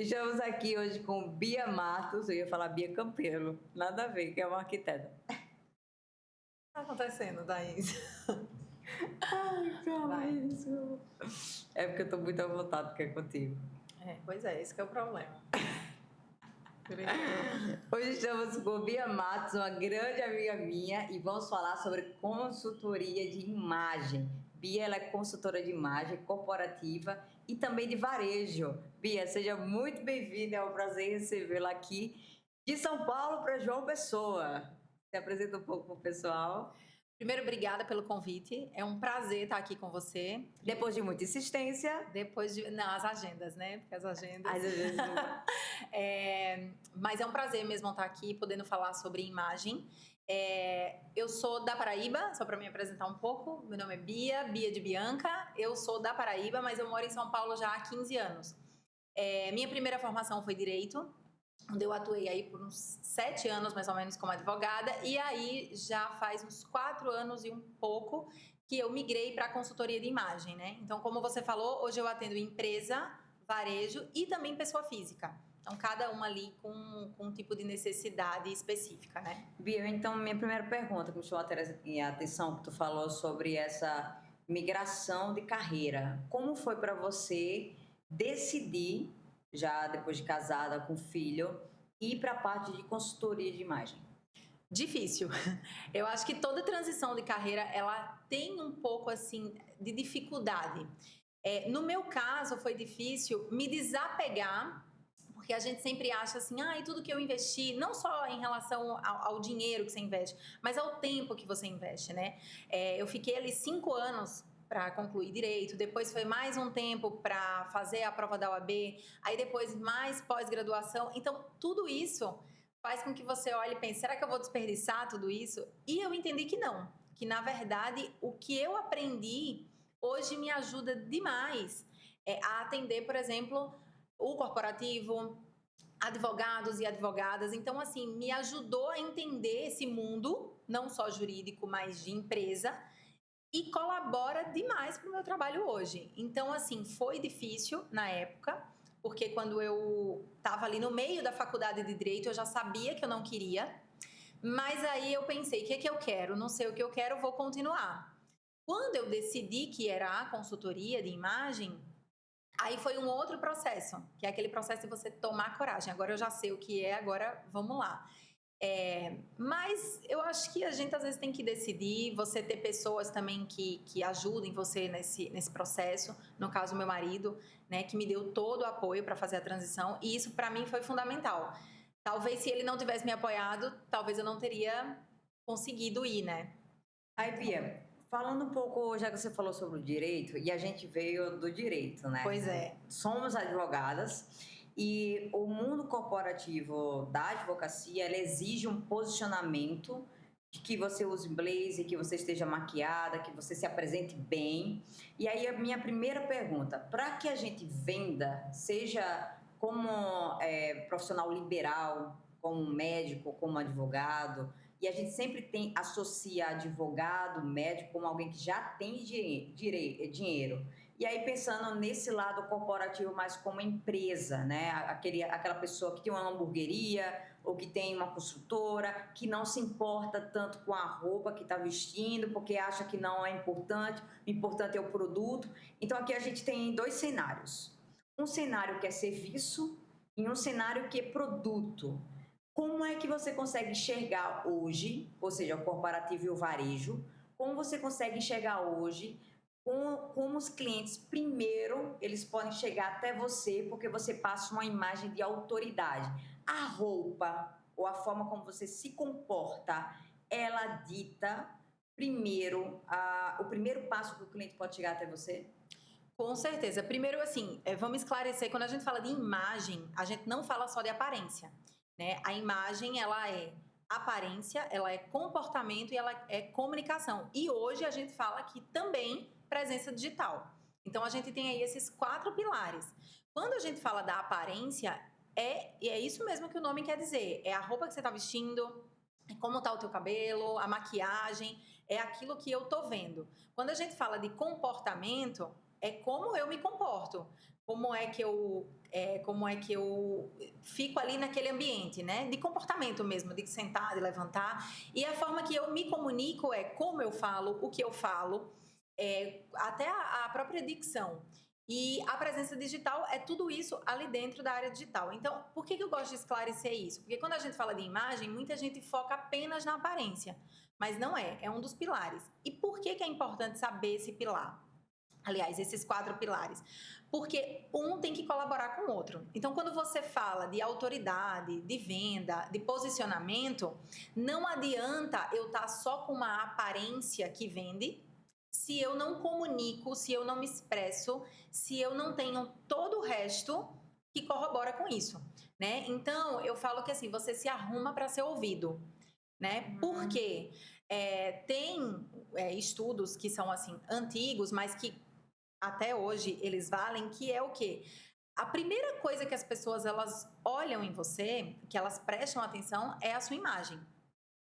Estamos aqui hoje com Bia Matos, eu ia falar Bia Campelo, nada a ver, que é uma arquiteta. Tá acontecendo, Thaís? Ai, calma Vai. isso. É porque eu tô muito à vontade que é contigo. Pois é, esse que é o problema. Hoje estamos com Bia Matos, uma grande amiga minha, e vamos falar sobre consultoria de imagem. Bia, ela é consultora de imagem corporativa e também de varejo. Bia, seja muito bem-vinda, é um prazer recebê-la aqui de São Paulo para João Pessoa. Se apresenta um pouco para o pessoal. Primeiro, obrigada pelo convite. É um prazer estar aqui com você. Depois de muita insistência. Não, as agendas, né? Porque as agendas. Às vezes não. Mas é um prazer mesmo estar aqui, podendo falar sobre imagem. Eu sou da Paraíba, só para me apresentar um pouco. Meu nome é Bia de Bianca. Eu sou da Paraíba, mas eu moro em São Paulo já há 15 anos. Minha primeira formação foi Direito, onde eu atuei aí por uns 7 anos, mais ou menos, como advogada. E aí já faz uns 4 anos e um pouco que eu migrei para a consultoria de imagem, né? Então, como você falou, hoje eu atendo empresa, varejo e também pessoa física. Então, cada uma ali com um tipo de necessidade específica, né? Bia, então, minha primeira pergunta que me chamou a atenção, que tu falou sobre essa migração de carreira. Como foi para você decidir, já depois de casada, com filho, ir para a parte de consultoria de imagem? Difícil. Eu acho que toda transição de carreira, ela tem um pouco, assim, de dificuldade. No meu caso, foi difícil me desapegar, porque a gente sempre acha assim, e tudo que eu investi, não só em relação ao dinheiro que você investe, mas ao tempo que você investe, né? Eu fiquei ali 5 anos para concluir direito, depois foi mais um tempo para fazer a prova da OAB, aí depois mais pós-graduação. Então, tudo isso faz com que você olhe e pense, será que eu vou desperdiçar tudo isso? E eu entendi que não, que na verdade o que eu aprendi hoje me ajuda demais a atender, por exemplo, o corporativo, advogados e advogadas. Então, assim, me ajudou a entender esse mundo, não só jurídico, mas de empresa, e colabora demais para o meu trabalho hoje. Então, assim, foi difícil na época, porque quando eu estava ali no meio da faculdade de Direito, eu já sabia que eu não queria, mas aí eu pensei, o que é que eu quero? Não sei o que eu quero, vou continuar. Quando eu decidi que era a consultoria de imagem, aí foi um outro processo, que é aquele processo de você tomar coragem. Agora eu já sei o que é, agora vamos lá. Mas eu acho que a gente às vezes tem que decidir, você ter pessoas também que ajudem você nesse processo. No caso, meu marido, né, que me deu todo o apoio para fazer a transição, e isso para mim foi fundamental. Talvez se ele não tivesse me apoiado, talvez eu não teria conseguido ir, né? Aí, Bia, falando um pouco, já que você falou sobre o direito, e a gente veio do direito, né? Pois é. Somos advogadas e o mundo corporativo da advocacia, ela exige um posicionamento de que você use blazer, que você esteja maquiada, que você se apresente bem. E aí a minha primeira pergunta, para que a gente venda, seja como profissional liberal, como médico, como advogado, e a gente sempre associa advogado, médico, como alguém que já tem dinheiro. E aí, pensando nesse lado corporativo, mais como empresa, né? Aquela pessoa que tem uma hamburgueria ou que tem uma construtora, que não se importa tanto com a roupa que está vestindo, porque acha que não é importante, o importante é o produto. Então, aqui a gente tem 2 cenários. Um cenário que é serviço e um cenário que é produto. Como é que você consegue enxergar hoje, ou seja, o corporativo e o varejo, como você consegue enxergar hoje como os clientes, primeiro, eles podem chegar até você porque você passa uma imagem de autoridade. A roupa ou a forma como você se comporta, ela dita primeiro, o primeiro passo que o cliente pode chegar até você? Com certeza. Primeiro, assim, vamos esclarecer, quando a gente fala de imagem, a gente não fala só de aparência, né? A imagem, ela é aparência, ela é comportamento e ela é comunicação. E hoje a gente fala aqui também presença digital. Então, a gente tem aí esses 4 pilares. Quando a gente fala da aparência, é isso mesmo que o nome quer dizer. É a roupa que você está vestindo, é como está o teu cabelo, a maquiagem, é aquilo que eu tô vendo. Quando a gente fala de comportamento, é como eu me comporto, como é que eu fico ali naquele ambiente, né? De comportamento mesmo, de sentar, de levantar. E a forma que eu me comunico é como eu falo, o que eu falo, até a própria dicção. E a presença digital é tudo isso ali dentro da área digital. Então, por que eu gosto de esclarecer isso? Porque quando a gente fala de imagem, muita gente foca apenas na aparência, mas não é um dos pilares. E por que é importante saber esse pilar? Aliás, esses 4 pilares. Porque um tem que colaborar com o outro. Então, quando você fala de autoridade, de venda, de posicionamento, não adianta eu estar só com uma aparência que vende, se eu não comunico, se eu não me expresso, se eu não tenho todo o resto que corrobora com isso, né? Então, eu falo que assim, você se arruma para ser ouvido, né? Porque tem estudos que são assim antigos, mas que até hoje eles valem, que é o quê? A primeira coisa que as pessoas elas olham em você, que elas prestam atenção, é a sua imagem,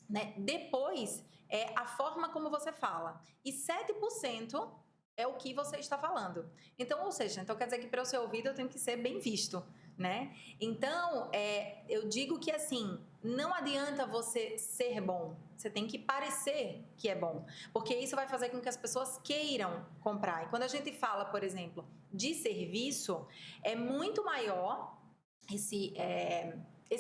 né? Depois é a forma como você fala. E 7% é o que você está falando. Então, ou seja, então quer dizer que para eu ser ouvido eu tenho que ser bem visto, né? Então, eu digo que assim, não adianta você ser bom, você tem que parecer que é bom, porque isso vai fazer com que as pessoas queiram comprar. E quando a gente fala, por exemplo, de serviço, é muito maior esse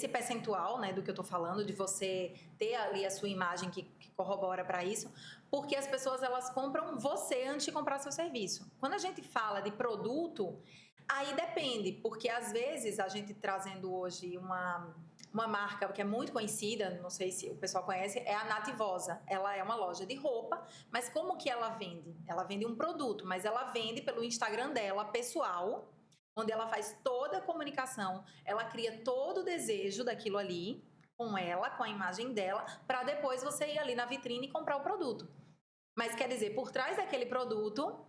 percentual, né, do que eu tô falando, de você ter ali a sua imagem que corrobora para isso, porque as pessoas elas compram você antes de comprar seu serviço. Quando a gente fala de produto, aí depende, porque às vezes a gente trazendo hoje uma marca que é muito conhecida, não sei se o pessoal conhece, é a Nativosa. Ela é uma loja de roupa, mas como que ela vende? Ela vende um produto, mas ela vende pelo Instagram dela, pessoal, onde ela faz toda a comunicação, ela cria todo o desejo daquilo ali, com ela, com a imagem dela, para depois você ir ali na vitrine e comprar o produto. Mas quer dizer, por trás daquele produto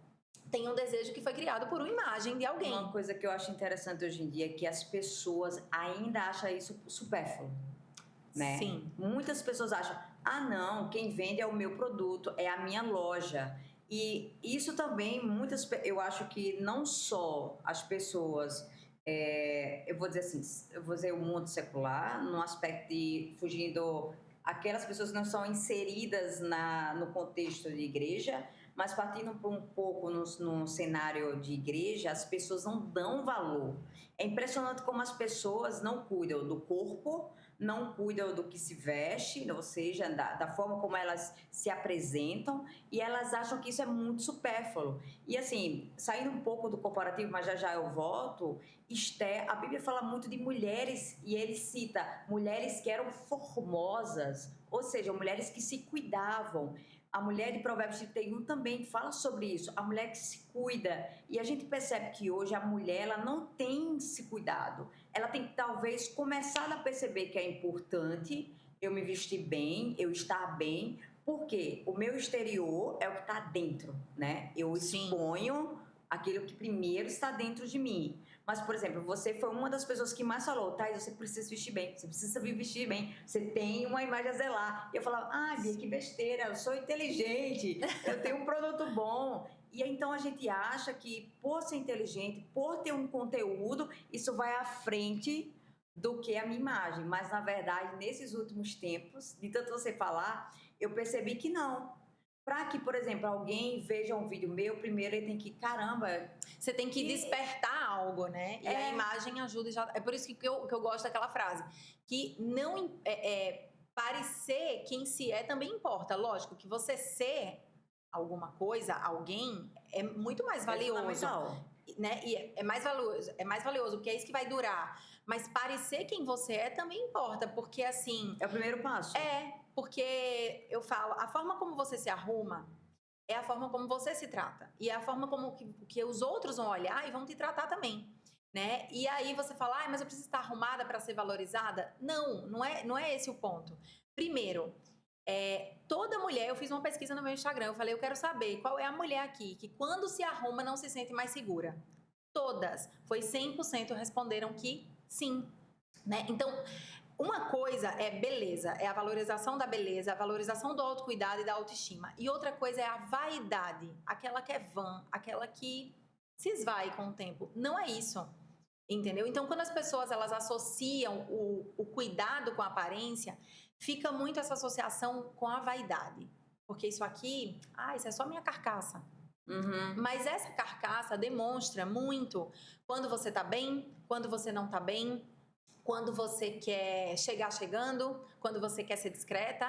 tem um desejo que foi criado por uma imagem de alguém. Uma coisa que eu acho interessante hoje em dia é que as pessoas ainda acham isso supérfluo, né? Sim. Muitas pessoas acham, não, quem vende é o meu produto, é a minha loja. E isso também, eu acho que não só as pessoas, eu vou dizer assim, eu vou dizer o mundo secular, no aspecto de fugindo aquelas pessoas que não são inseridas no contexto de igreja, mas partindo por um pouco no cenário de igreja, as pessoas não dão valor. É impressionante como as pessoas não cuidam do corpo, não cuidam do que se veste, ou seja, da forma como elas se apresentam, e elas acham que isso é muito supérfluo. E assim, saindo um pouco do comparativo, mas já eu volto, Esther, a Bíblia fala muito de mulheres, e ele cita mulheres que eram formosas, ou seja, mulheres que se cuidavam. A mulher de Provérbios 31 também fala sobre isso, a mulher que se cuida. E a gente percebe que hoje a mulher ela não tem se cuidado. Ela tem que talvez começar a perceber que é importante eu me vestir bem, eu estar bem, porque o meu exterior é o que está dentro, né? Eu exponho aquilo que primeiro está dentro de mim. Mas, por exemplo, você foi uma das pessoas que mais falou, Thais, você precisa se vestir bem, você precisa vir vestir bem, você tem uma imagem a zelar. E eu falava, Bia, que besteira, eu sou inteligente, eu tenho um produto bom. E então a gente acha que por ser inteligente, por ter um conteúdo, isso vai à frente do que a minha imagem. Mas, na verdade, nesses últimos tempos, de tanto você falar, eu percebi que não. Para que, por exemplo, alguém veja um vídeo meu, primeiro ele tem que, caramba... Você tem que despertar algo, né? E a imagem ajuda. É por isso que eu gosto daquela frase. Que não parecer quem se é também importa. Lógico que você ser alguma coisa, alguém, é muito mais valioso. Né? E é mais valioso, porque é isso que vai durar. Mas parecer quem você é também importa, porque assim... É o primeiro passo. Porque eu falo, a forma como você se arruma é a forma como você se trata. E é a forma como que os outros vão olhar e vão te tratar também, né? E aí você fala, mas eu preciso estar arrumada para ser valorizada? Não é esse o ponto. Primeiro, toda mulher, eu fiz uma pesquisa no meu Instagram, eu falei, eu quero saber qual é a mulher aqui que quando se arruma não se sente mais segura. Todas, foi 100% responderam que sim, né? Então... Uma coisa é beleza, é a valorização da beleza, a valorização do autocuidado e da autoestima. E outra coisa é a vaidade, aquela que é vã, aquela que se esvai com o tempo. Não é isso, entendeu? Então, quando as pessoas elas associam o cuidado com a aparência, fica muito essa associação com a vaidade. Porque isso aqui, isso é só minha carcaça. Uhum. Mas essa carcaça demonstra muito quando você tá bem, quando você não tá bem, quando você quer chegar chegando, quando você quer ser discreta.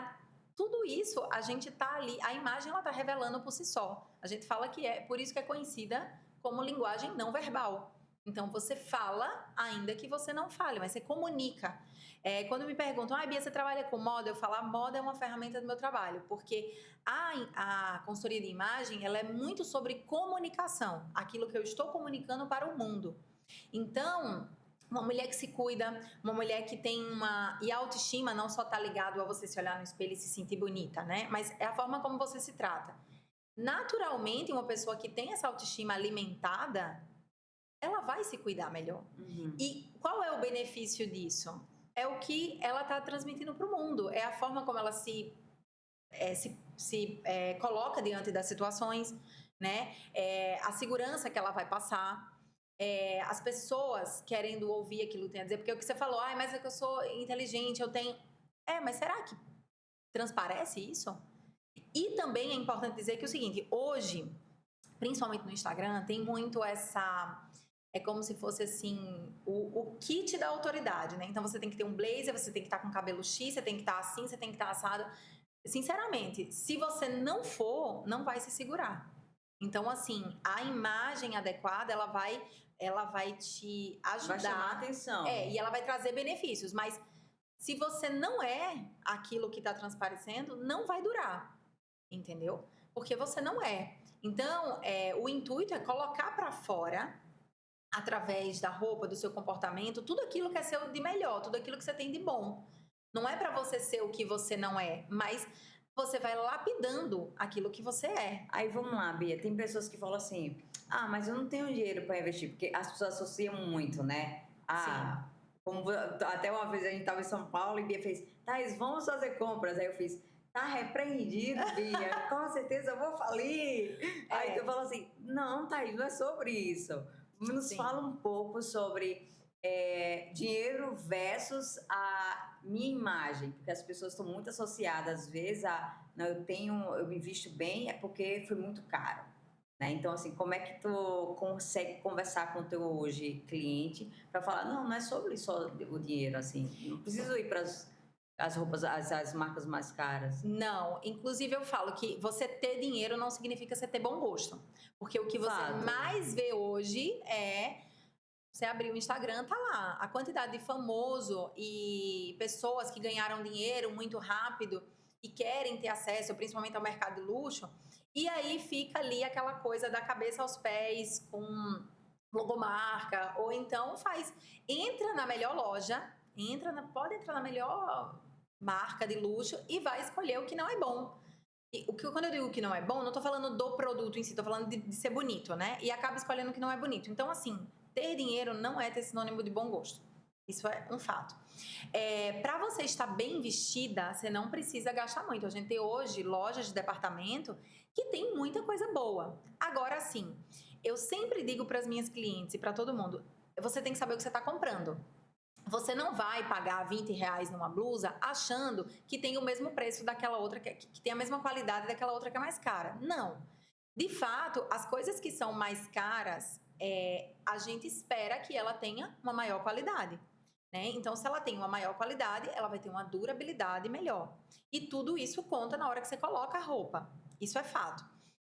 Tudo isso a gente tá ali, a imagem ela tá revelando por si só. A gente fala que é por isso que é conhecida como linguagem não verbal. Então você fala ainda que você não fale, mas você comunica. Quando me perguntam, Bia, você trabalha com moda? Eu falo, a moda é uma ferramenta do meu trabalho, porque a consultoria de imagem ela é muito sobre comunicação, aquilo que eu estou comunicando para o mundo. Então, uma mulher que se cuida, uma mulher que tem e a autoestima não só está ligado a você se olhar no espelho e se sentir bonita, né? Mas é a forma como você se trata. Naturalmente, uma pessoa que tem essa autoestima alimentada, ela vai se cuidar melhor. Uhum. E qual é o benefício disso? É o que ela está transmitindo para o mundo. É a forma como ela se coloca diante das situações, né? A segurança que ela vai passar. As pessoas querendo ouvir aquilo que tem a dizer. Porque o que você falou, mas é que eu sou inteligente, eu tenho... mas será que transparece isso? E também é importante dizer que é o seguinte, hoje, principalmente no Instagram, tem muito essa... É como se fosse, assim, o kit da autoridade, né? Então, você tem que ter um blazer, você tem que estar com cabelo X, você tem que estar assim, você tem que estar assado. Sinceramente, se você não for, não vai se segurar. Então, assim, a imagem adequada, ela vai te ajudar. Vai chamar a atenção. E ela vai trazer benefícios. Mas se você não é aquilo que está transparecendo, não vai durar. Entendeu? Porque você não é. Então, o intuito é colocar para fora, através da roupa, do seu comportamento, tudo aquilo que é seu de melhor, tudo aquilo que você tem de bom. Não é para você ser o que você não é, mas você vai lapidando aquilo que você é. Aí vamos lá, Bia. Tem pessoas que falam assim, mas eu não tenho dinheiro para investir, porque as pessoas associam muito, né? Sim. Como até uma vez a gente estava em São Paulo e Bia fez, Thaís, vamos fazer compras. Aí eu fiz, tá repreendido, Bia, com certeza eu vou falir. Aí tu falou assim, não, Thaís, não é sobre isso. Nos fala um pouco sobre dinheiro versus a minha imagem, porque as pessoas estão muito associadas às vezes não, eu me visto bem é porque foi muito caro, né? Então assim, como é que tu consegue conversar com o teu hoje cliente para falar, não é sobre só o dinheiro, assim, não preciso ir para as roupas, as marcas mais caras. Não, inclusive eu falo que você ter dinheiro não significa você ter bom gosto, porque o que você mais vê hoje você abrir o Instagram, tá lá. A quantidade de famoso e pessoas que ganharam dinheiro muito rápido e querem ter acesso, principalmente ao mercado de luxo. E aí fica ali aquela coisa da cabeça aos pés com logomarca. Ou então entra na melhor loja, pode entrar na melhor marca de luxo e vai escolher o que não é bom. Quando eu digo que não é bom, não tô falando do produto em si, tô falando de ser bonito, né? E acaba escolhendo o que não é bonito. Então, assim, ter dinheiro não é ter sinônimo de bom gosto. Isso é um fato. Para você estar bem vestida, você não precisa gastar muito. A gente tem hoje lojas de departamento que tem muita coisa boa. Agora, sim, eu sempre digo para as minhas clientes e para todo mundo, você tem que saber o que você está comprando. Você não vai pagar R$20 numa blusa achando que tem o mesmo preço daquela outra, que tem a mesma qualidade daquela outra que é mais cara. Não. De fato, as coisas que são mais caras, a gente espera que ela tenha uma maior qualidade, né? Então, se ela tem uma maior qualidade, ela vai ter uma durabilidade melhor. E tudo isso conta na hora que você coloca a roupa. Isso é fato.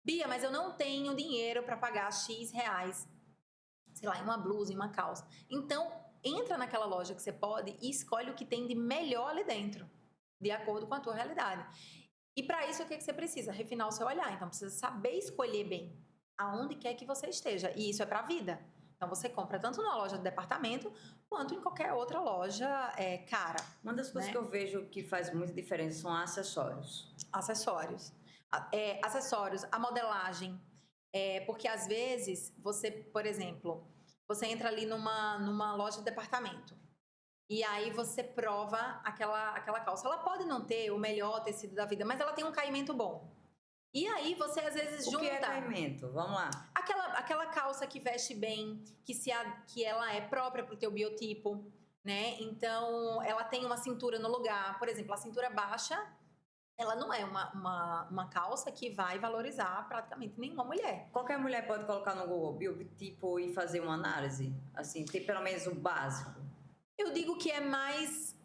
Bia, mas eu não tenho dinheiro para pagar X reais, sei lá, em uma blusa, em uma calça. Então, entra naquela loja que você pode e escolhe o que tem de melhor ali dentro, de acordo com a tua realidade. E para isso, o que você precisa? Refinar o seu olhar. Então, precisa saber escolher bem aonde quer que você esteja. E isso é para a vida. Então, você compra tanto na loja de departamento, quanto em qualquer outra loja cara. Uma das coisas que eu vejo que faz muita diferença são acessórios. Acessórios. Acessórios, a modelagem. Porque, às vezes, você, por exemplo, você entra ali numa loja de departamento. E aí você prova aquela calça. Ela pode não ter o melhor tecido da vida, mas ela tem um caimento bom. E aí você às vezes O junta que é caimento? Vamos lá. aquela calça que veste bem, que ela é própria para o teu biotipo, né? Então ela tem uma cintura no lugar. Por exemplo, a cintura baixa, ela não é uma calça que vai valorizar praticamente nenhuma mulher. Qualquer mulher pode colocar no Google biotipo e fazer uma análise? Assim, ter pelo menos o básico. Eu digo que é mais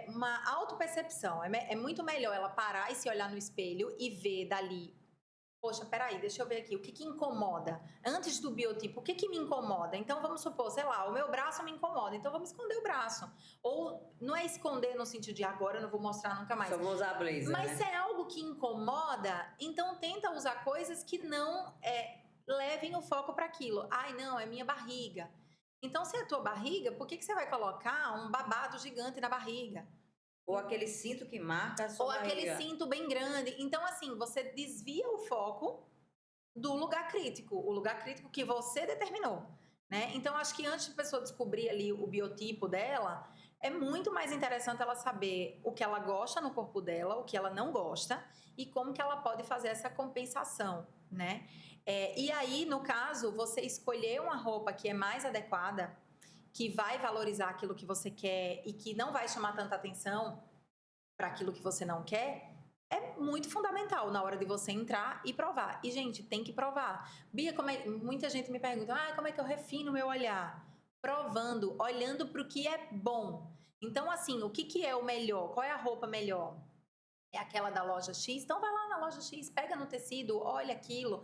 uma autopercepção. É muito melhor ela parar e se olhar no espelho e ver dali. Poxa, peraí, deixa eu ver aqui. O que incomoda? Antes do biotipo, o que me incomoda? Então, vamos supor, sei lá, o meu braço me incomoda. Então, vamos esconder o braço. Ou não é esconder no sentido de agora eu não vou mostrar nunca mais. Só vou usar blazer, Mas né? se é algo que incomoda, então tenta usar coisas que não levem o foco para aquilo. Ai, não, é minha barriga. Então, se é a tua barriga, por que você vai colocar um babado gigante na barriga? Ou aquele cinto que marca a sua Ou barriga. aquele cinto bem grande. Então, assim, você desvia o foco do lugar crítico, o lugar crítico que você determinou, né? Então, acho que antes de a pessoa descobrir ali o biotipo dela, é muito mais interessante ela saber o que ela gosta no corpo dela, o que ela não gosta e como que ela pode fazer essa compensação, né? E aí, no caso, você escolher uma roupa que é mais adequada, que vai valorizar aquilo que você quer e que não vai chamar tanta atenção para aquilo que você não quer, é muito fundamental na hora de você entrar e provar. E, gente, tem que provar. Bia, muita gente me pergunta, como é que eu refino o meu olhar? Provando, olhando para o que é bom. Então, assim, o que é o melhor? Qual é a roupa melhor? É aquela da loja X? Então vai lá na loja X, pega no tecido, olha aquilo.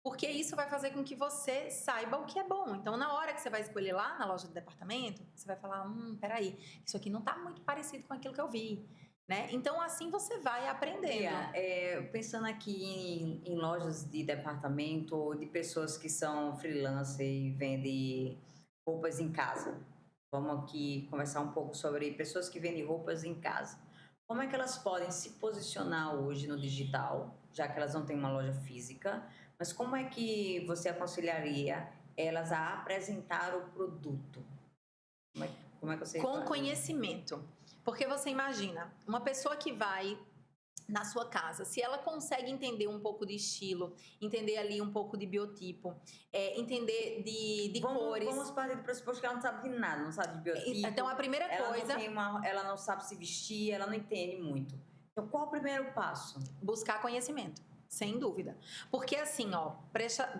Porque isso vai fazer com que você saiba o que é bom. Então, na hora que você vai escolher lá na loja do departamento, você vai falar, peraí, isso aqui não está muito parecido com aquilo que eu vi. Né? Então, assim você vai aprendendo. Pensando aqui em lojas de departamento ou de pessoas que são freelancer e vendem roupas em casa. Vamos aqui conversar um pouco sobre pessoas que vendem roupas em casa. Como é que elas podem se posicionar hoje no digital, já que elas não têm uma loja física, mas como é que você aconselharia elas a apresentar o produto? Como é que você Com faz? conhecimento. Porque você imagina, uma pessoa que vai na sua casa, se ela consegue entender um pouco de estilo, entender ali um pouco de biotipo, entender de cores. Vamos partir do pressuposto que ela não sabe de nada, não sabe de biotipo. Então, a primeira coisa... Ela não sabe se vestir, ela não entende muito. Então, qual o primeiro passo? Buscar conhecimento, sem dúvida. Porque assim,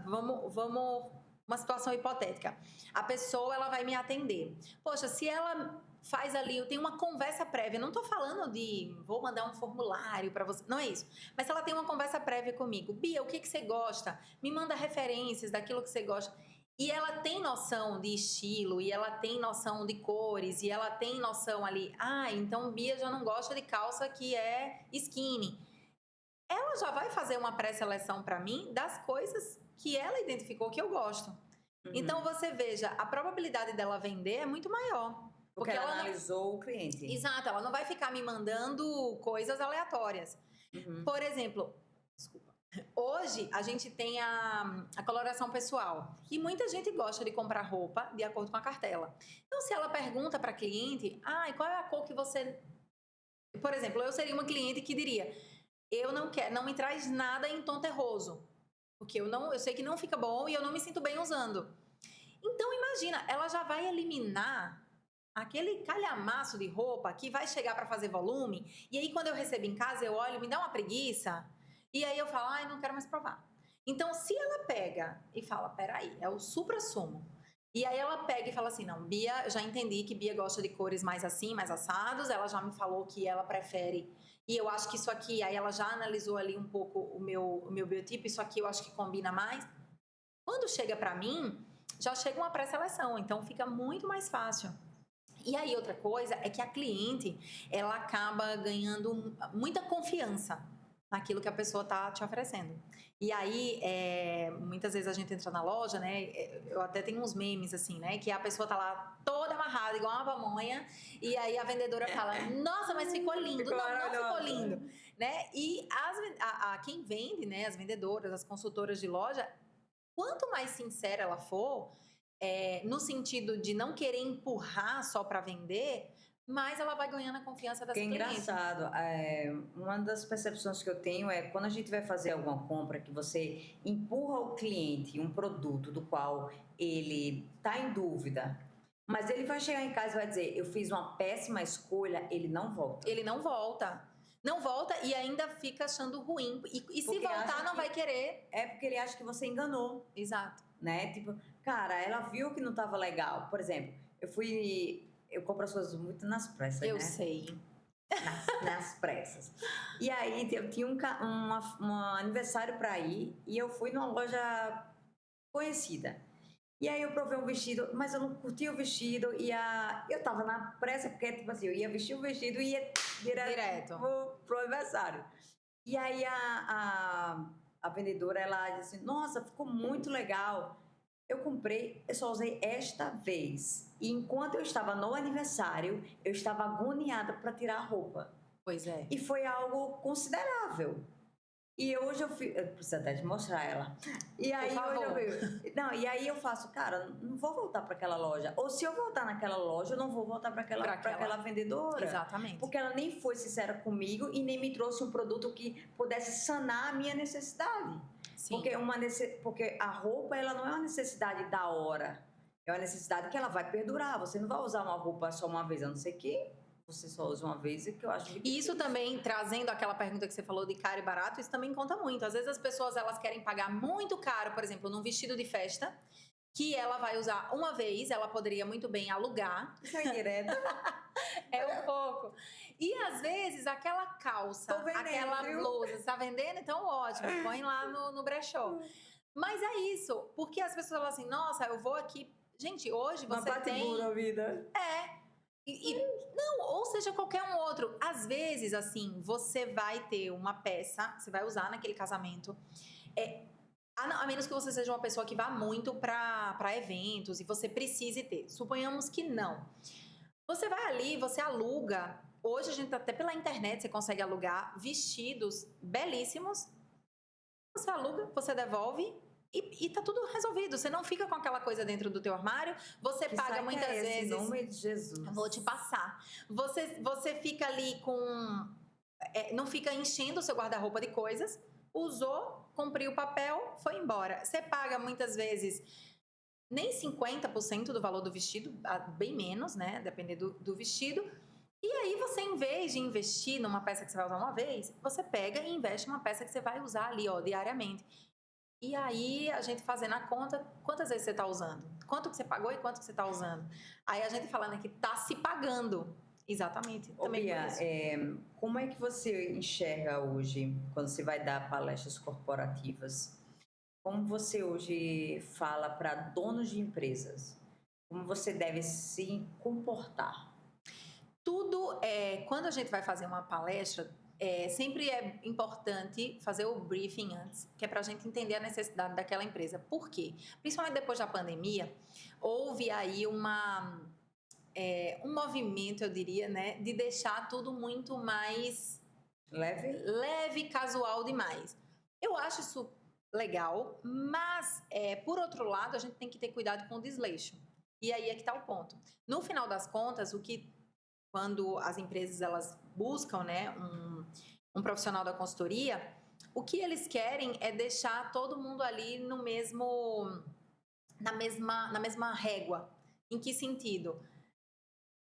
vamos uma situação hipotética. A pessoa, ela vai me atender. Poxa, se ela faz ali, eu tenho uma conversa prévia, não tô falando de vou mandar um formulário para você, não é isso. Mas se ela tem uma conversa prévia comigo, Bia, o que você gosta? Me manda referências daquilo que você gosta. E ela tem noção de estilo, e ela tem noção de cores, e ela tem noção ali, então Bia já não gosta de calça que é skinny. Ela já vai fazer uma pré-seleção para mim das coisas que ela identificou que eu gosto. Então, você veja, a probabilidade dela vender é muito maior. Porque ela analisou o cliente. Exato, ela não vai ficar me mandando coisas aleatórias. Por exemplo, hoje a gente tem a coloração pessoal. E muita gente gosta de comprar roupa de acordo com a cartela. Então, se ela pergunta para a cliente, qual é a cor que você... Por exemplo, eu seria uma cliente que diria, eu não quero, não me traz nada em tom terroso. Porque eu sei que não fica bom e eu não me sinto bem usando. Então, imagina, ela já vai eliminar aquele calhamaço de roupa que vai chegar para fazer volume. E aí, quando eu recebo em casa, eu olho, me dá uma preguiça. E aí eu falo, não quero mais provar. Então, se ela pega e fala, peraí, é o supra-sumo. E aí ela pega e fala assim, não, Bia, já entendi que Bia gosta de cores mais assim, mais assados. Ela já me falou que ela prefere... E eu acho que isso aqui, aí ela já analisou ali um pouco o meu biotipo, isso aqui eu acho que combina mais. Quando chega para mim, já chega uma pré-seleção, então fica muito mais fácil. E aí outra coisa é que a cliente, ela acaba ganhando muita confiança naquilo que a pessoa está te oferecendo. E aí, muitas vezes a gente entra na loja, né? Eu até tenho uns memes assim, né? Que a pessoa tá lá toda amarrada, igual uma pamonha, e aí a vendedora fala, nossa, mas ficou lindo. Não ficou lindo, né? E quem vende, né? As vendedoras, as consultoras de loja, quanto mais sincera ela for, no sentido de não querer empurrar só para vender, mais ela vai ganhando a confiança dessa Que é cliente. engraçado, uma das percepções que eu tenho é quando a gente vai fazer alguma compra que você empurra o cliente um produto do qual ele está em dúvida, mas ele vai chegar em casa e vai dizer, eu fiz uma péssima escolha, ele não volta. Ele não volta. Não volta e ainda fica achando ruim. E se Porque voltar, acha não que- vai querer. É porque ele acha que você enganou, Exato. né? Tipo, cara, ela viu que não estava legal. Por exemplo, eu compro as coisas muito nas pressas, Eu né? sei. Nas pressas. E aí eu tinha um aniversário para ir e eu fui numa loja conhecida. E aí eu provei um vestido, mas eu não curti o vestido eu tava na pressa porque tipo assim, eu ia vestir o vestido e ia direto. Pro aniversário. E aí a vendedora, ela disse, nossa, ficou muito legal. Eu comprei, eu só usei esta vez. E enquanto eu estava no aniversário, eu estava agoniada para tirar a roupa. Pois é. E foi algo considerável. E hoje eu preciso até de mostrar ela. E aí Por favor. e aí eu faço, cara, não vou voltar para aquela loja. Ou se eu voltar naquela loja, eu não vou voltar para aquela vendedora. Exatamente. Porque ela nem foi sincera comigo e nem me trouxe um produto que pudesse sanar a minha necessidade. Sim. Porque a roupa, ela não é uma necessidade da hora. É uma necessidade que ela vai perdurar. Você não vai usar uma roupa só uma vez, a não ser que você só usa uma vez, e que eu acho muito E isso difícil. também, trazendo aquela pergunta que você falou de caro e barato, isso também conta muito. Às vezes as pessoas, elas querem pagar muito caro, por exemplo, num vestido de festa, que ela vai usar uma vez, ela poderia muito bem alugar. Isso é direto. É um pouco. E às vezes aquela calça, Tô vendendo, aquela viu? blusa, tá vendendo? Então ótimo, põe lá no brechó. Mas é isso, porque as pessoas falam assim, nossa, eu vou aqui... Gente, hoje Uma você tem... da vida. Não, ou seja, qualquer um outro. Às vezes, assim, você vai ter uma peça, você vai usar naquele casamento. A menos que você seja uma pessoa que vá muito para eventos e você precise ter. Suponhamos que não. Você vai ali, você aluga. Hoje a gente até pela internet você consegue alugar vestidos belíssimos. Você aluga, você devolve e tá tudo resolvido. Você não fica com aquela coisa dentro do teu armário. Você Que paga saco muitas é esse, vezes. em nome de Jesus. Eu vou te passar. Você fica ali com... não fica enchendo o seu guarda-roupa de coisas. Usou, cumpriu o papel, foi embora. Você paga muitas vezes nem 50% do valor do vestido, bem menos, né? Dependendo do vestido. E aí você, em vez de investir numa peça que você vai usar uma vez, você pega e investe numa peça que você vai usar ali, ó, diariamente. E aí, a gente fazendo a conta, quantas vezes você está usando? Quanto que você pagou e quanto que você está usando? Aí a gente falando aqui, está se pagando. Exatamente. Ô, Também Bia, por isso. como é que você enxerga hoje, quando você vai dar palestras corporativas? Como você hoje fala para donos de empresas? Como você deve se comportar? Tudo quando a gente vai fazer uma palestra, sempre é importante fazer o briefing antes, que é para a gente entender a necessidade daquela empresa. Por quê? Principalmente depois da pandemia, houve aí um movimento, eu diria, né, de deixar tudo muito mais leve, casual demais. Eu acho isso legal, mas, por outro lado, a gente tem que ter cuidado com o desleixo. E aí é que está o ponto. No final das contas, quando as empresas elas buscam, né, um profissional da consultoria, o que eles querem é deixar todo mundo ali na mesma régua. Em que sentido?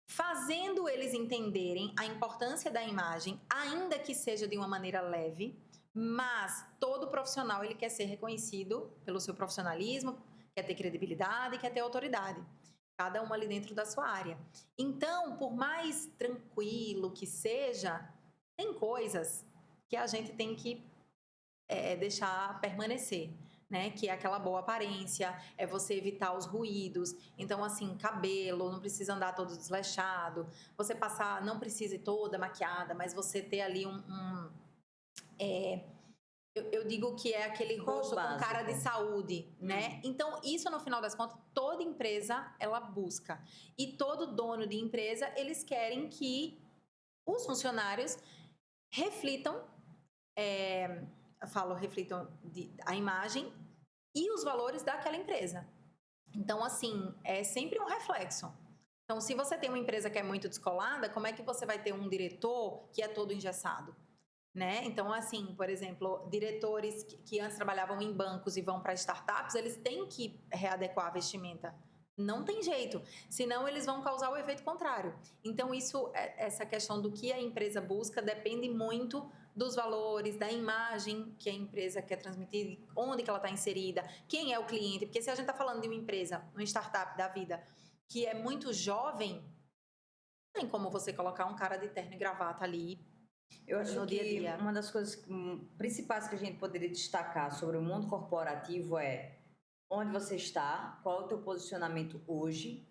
Fazendo eles entenderem a importância da imagem, ainda que seja de uma maneira leve, mas todo profissional ele quer ser reconhecido pelo seu profissionalismo, quer ter credibilidade, quer ter autoridade. Cada um ali dentro da sua área. Então, por mais tranquilo que seja, tem coisas que a gente tem que deixar permanecer, né? Que é aquela boa aparência, é você evitar os ruídos. Então, assim, cabelo, não precisa andar todo desleixado. Você passar, não precisa ir toda maquiada, mas você ter ali eu digo que é aquele rosto com cara de saúde, né? Então, isso no final das contas, toda empresa, ela busca. E todo dono de empresa, eles querem que os funcionários reflitam, reflitam a imagem e os valores daquela empresa. Então, assim, é sempre um reflexo. Então, se você tem uma empresa que é muito descolada, como é que você vai ter um diretor que é todo engessado? Né? Então, assim, por exemplo, diretores que antes trabalhavam em bancos e vão para startups, eles têm que readequar a vestimenta. Não tem jeito, senão eles vão causar o efeito contrário. Então, essa questão do que a empresa busca depende muito dos valores, da imagem que a empresa quer transmitir, onde que ela está inserida, quem é o cliente. Porque se a gente está falando de uma empresa, uma startup da vida, que é muito jovem, não tem como você colocar um cara de terno e gravata ali. Eu acho no que dia a dia. uma das coisas principais que a gente poderia destacar sobre o mundo corporativo é onde você está, qual é o teu posicionamento hoje,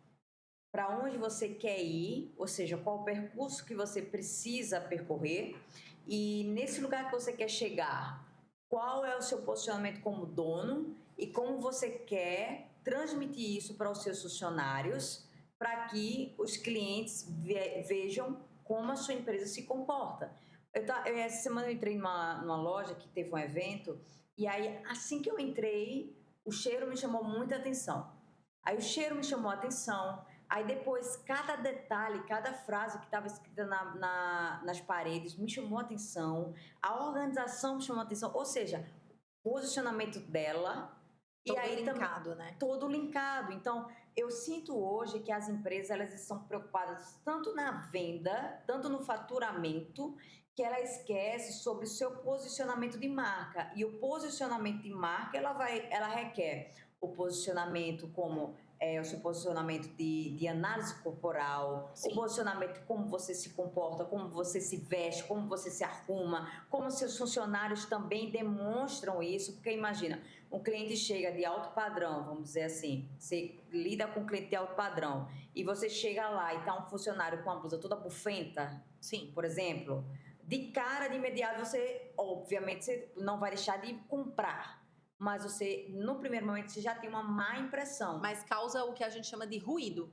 para onde você quer ir, ou seja, qual o percurso que você precisa percorrer e nesse lugar que você quer chegar, qual é o seu posicionamento como dono e como você quer transmitir isso para os seus funcionários para que os clientes vejam como a sua empresa se comporta. Essa semana eu entrei numa loja que teve um evento e aí assim que eu entrei, o cheiro me chamou muita atenção. Aí o cheiro me chamou a atenção. Aí depois, cada detalhe, cada frase que estava escrita nas paredes me chamou a atenção. A organização me chamou a atenção. Ou seja, o posicionamento dela... Todo linkado, né? Todo linkado. Então, eu sinto hoje que as empresas elas estão preocupadas tanto na venda, tanto no faturamento, que ela esquece sobre o seu posicionamento de marca. E o posicionamento de marca, ela requer o posicionamento como o seu posicionamento de análise corporal, Sim. o posicionamento de como você se comporta, como você se veste, como você se arruma, como seus funcionários também demonstram isso, porque imagina, um cliente chega de alto padrão, vamos dizer assim, você lida com um cliente de alto padrão, e você chega lá e está um funcionário com uma blusa toda bufenta, sim, por exemplo, de cara, de imediato, você, obviamente, você não vai deixar de comprar, mas você, no primeiro momento, você já tem uma má impressão. Mas causa o que a gente chama de ruído.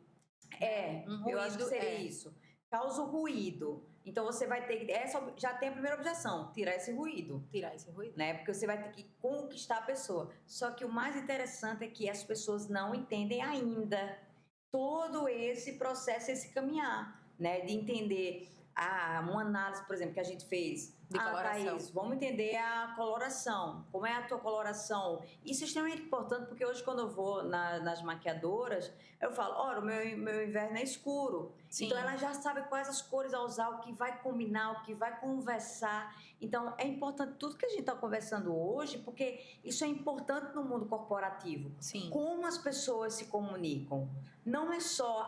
Ruído, eu acho que seria isso. Causa o ruído. Então, você vai ter que... Essa já tem a primeira objeção, tirar esse ruído. Tirar esse ruído. Né? Porque você vai ter que conquistar a pessoa. Só que o mais interessante é que as pessoas não entendem ainda todo esse processo, esse caminhar, né? De entender... uma análise, por exemplo, que a gente fez. De coloração. Thaís, vamos entender a coloração. Como é a tua coloração? Isso é extremamente importante, porque hoje, quando eu vou nas maquiadoras, eu falo, olha, o meu inverno é escuro. Sim. Então, ela já sabe quais as cores a usar, o que vai combinar, o que vai conversar. Então, é importante tudo que a gente está conversando hoje, porque isso é importante no mundo corporativo. Sim. Como as pessoas se comunicam. Não é só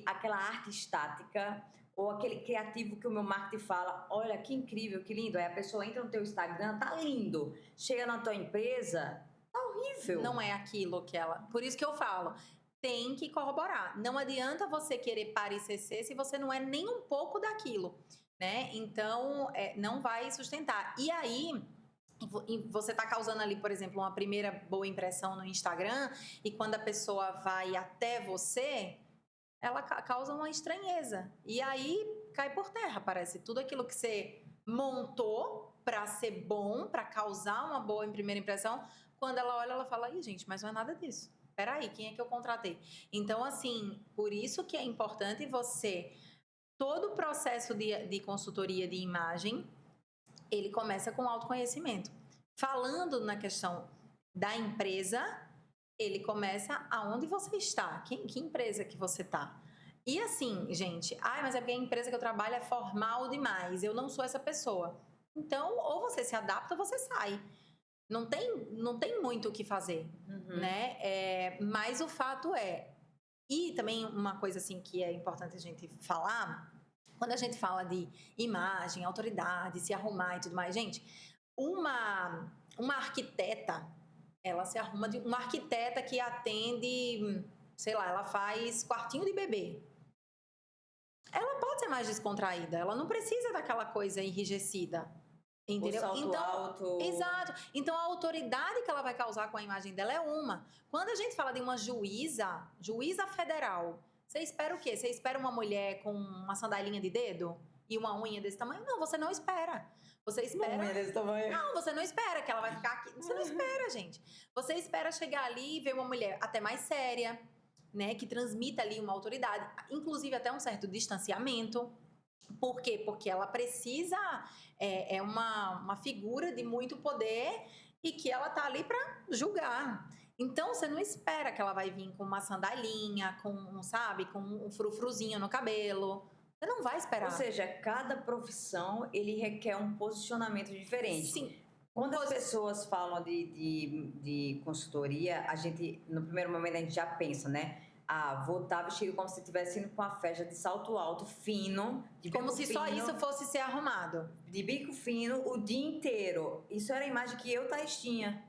aquela arte estática, ou aquele criativo que o meu marketing fala, olha, que incrível, que lindo. Aí a pessoa entra no teu Instagram, tá lindo. Chega na tua empresa, tá horrível. Não é aquilo que ela... Por isso que eu falo, tem que corroborar. Não adianta você querer parecer se você não é nem um pouco daquilo, né? Então, não vai sustentar. E aí... você está causando ali, por exemplo, uma primeira boa impressão no Instagram e quando a pessoa vai até você... ela causa uma estranheza. E aí cai por terra, parece. Tudo aquilo que você montou para ser bom, para causar uma boa primeira impressão, quando ela olha, ela fala, ih, gente, mas não é nada disso. Peraí, quem é que eu contratei? Então, assim, por isso que é importante você... Todo o processo de consultoria de imagem, ele começa com autoconhecimento. Falando na questão da empresa... ele começa aonde você está, que empresa que você está. E assim, gente, mas é porque a empresa que eu trabalho é formal demais, eu não sou essa pessoa. Então, ou você se adapta ou você sai. Não tem muito o que fazer, né? Mas o fato e também uma coisa assim que é importante a gente falar, quando a gente fala de imagem, autoridade, se arrumar e tudo mais, gente, uma arquiteta, ela se arruma de uma arquiteta que atende, sei lá, ela faz quartinho de bebê. Ela pode ser mais descontraída, ela não precisa daquela coisa enrijecida. Entendeu? O salto alto. Exato. Então a autoridade que ela vai causar com a imagem dela é uma. Quando a gente fala de uma juíza federal, você espera o quê? Você espera uma mulher com uma sandalinha de dedo e uma unha desse tamanho? Não, você não espera. Você espera... Uma unha desse tamanho. Não, você não espera que ela vai ficar aqui. Você não espera, gente. Você espera chegar ali e ver uma mulher até mais séria, né, que transmita ali uma autoridade, inclusive até um certo distanciamento. Por quê? Porque ela precisa, é uma figura de muito poder e que ela tá ali para julgar. Então, você não espera que ela vai vir com uma sandalinha, sabe, com um frufruzinho no cabelo. Você não vai esperar. Ou seja, cada profissão, ele requer um posicionamento diferente. Sim. Quando as pessoas falam de consultoria, a gente, no primeiro momento, a gente já pensa, né? Ah, vou estar vestido como se estivesse indo para uma festa de salto alto, fino, de bico Como se fino, só isso fosse ser arrumado. de bico fino o dia inteiro. Isso era a imagem que eu, Thaís, tinha,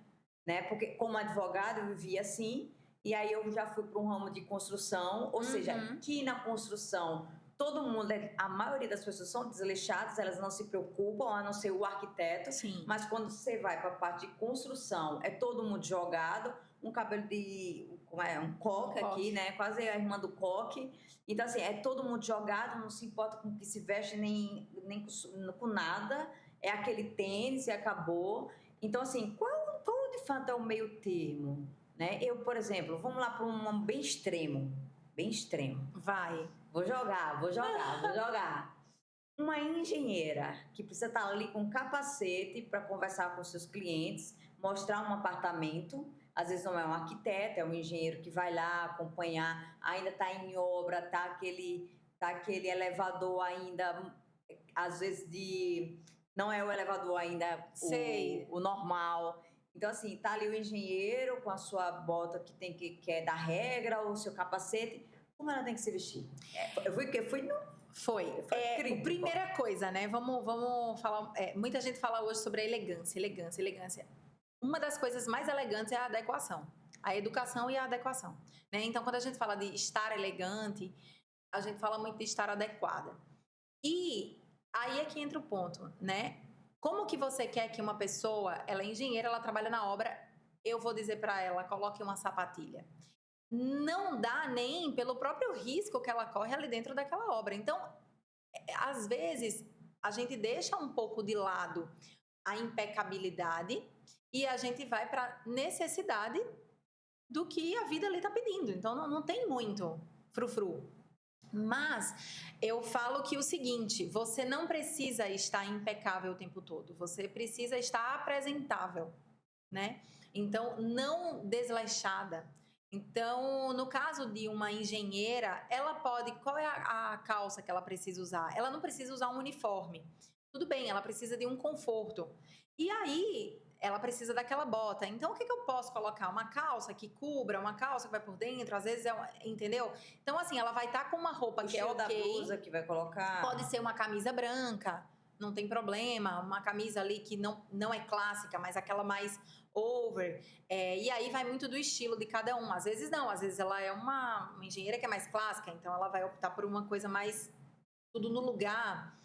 né? Porque como advogada eu vivia assim, e aí eu já fui para um ramo de construção, ou seja, que na construção todo mundo, a maioria das pessoas são desleixadas, elas não se preocupam, a não ser o arquiteto. Sim. Mas quando você vai para a parte de construção, é todo mundo jogado, um cabelo um coque aqui, né? Quase a irmã do coque. Então, assim, é todo mundo jogado, não se importa com o que se veste, nem com nada. É aquele tênis e acabou. Então, assim, qual de fato é o meio termo? Né? Eu, por exemplo, vamos lá para um bem extremo. Bem extremo. Vai. Vou jogar. Uma engenheira que precisa estar ali com capacete para conversar com seus clientes, mostrar um apartamento. Às vezes não é um arquiteto, é um engenheiro que vai lá acompanhar, ainda está em obra, tá aquele elevador ainda, às vezes não é o elevador ainda o normal. Então, assim, tá ali o engenheiro com a sua bota que é da regra, o seu capacete. Como ela tem que se vestir? Foi. A primeira coisa, né? Vamos falar. Muita gente fala hoje sobre a elegância. Uma das coisas mais elegantes é a adequação. A educação e a adequação. Né? Então, quando a gente fala de estar elegante, a gente fala muito de estar adequada. E aí é que entra o ponto, né? Como que você quer que uma pessoa, ela é engenheira, ela trabalha na obra, eu vou dizer para ela, coloque uma sapatilha. Não dá nem pelo próprio risco que ela corre ali dentro daquela obra. Então, às vezes, a gente deixa um pouco de lado a impecabilidade e a gente vai para necessidade do que a vida ali está pedindo. Então, não tem muito frufru. Mas eu falo que o seguinte, você não precisa estar impecável o tempo todo. Você precisa estar apresentável, né? Então, não desleixada. Então, no caso de uma engenheira, ela pode... Qual é a calça que ela precisa usar? Ela não precisa usar um uniforme. Tudo bem, ela precisa de um conforto. E aí, ela precisa daquela bota. Então, o que eu posso colocar? Uma calça que cubra, uma calça que vai por dentro, às vezes entendeu? Então, assim, ela vai estar com uma roupa que é ok. O da blusa que vai colocar... Pode ser uma camisa branca, não tem problema. Uma camisa ali que não é clássica, mas aquela mais over. E aí vai muito do estilo de cada um. Às vezes não, às vezes ela é uma engenheira que é mais clássica, então ela vai optar por uma coisa mais tudo no lugar.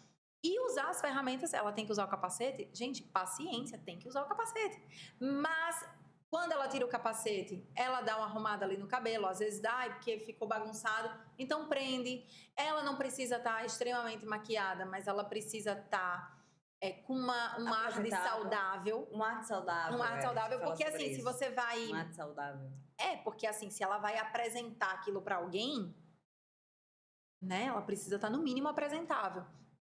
E usar as ferramentas, ela tem que usar o capacete? Gente, paciência, tem que usar o capacete. Mas quando ela tira o capacete, ela dá uma arrumada ali no cabelo, às vezes dá, porque ficou bagunçado, então prende. Ela não precisa estar extremamente maquiada, mas ela precisa estar com um ar de saudável. Um ar saudável. Um ar saudável, porque assim, se você vai... Um ar saudável. Porque assim, se ela vai apresentar aquilo para alguém, né, ela precisa estar no mínimo apresentável.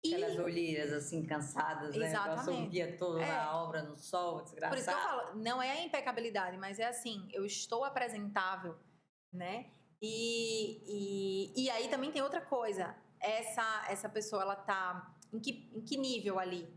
Aquelas olheiras assim, cansadas, né? Passou o dia todo na obra, no sol, desgraçado. Por isso que eu falo, não é a impecabilidade, mas é assim, eu estou apresentável, né? E aí também tem outra coisa, essa pessoa, ela tá em que nível ali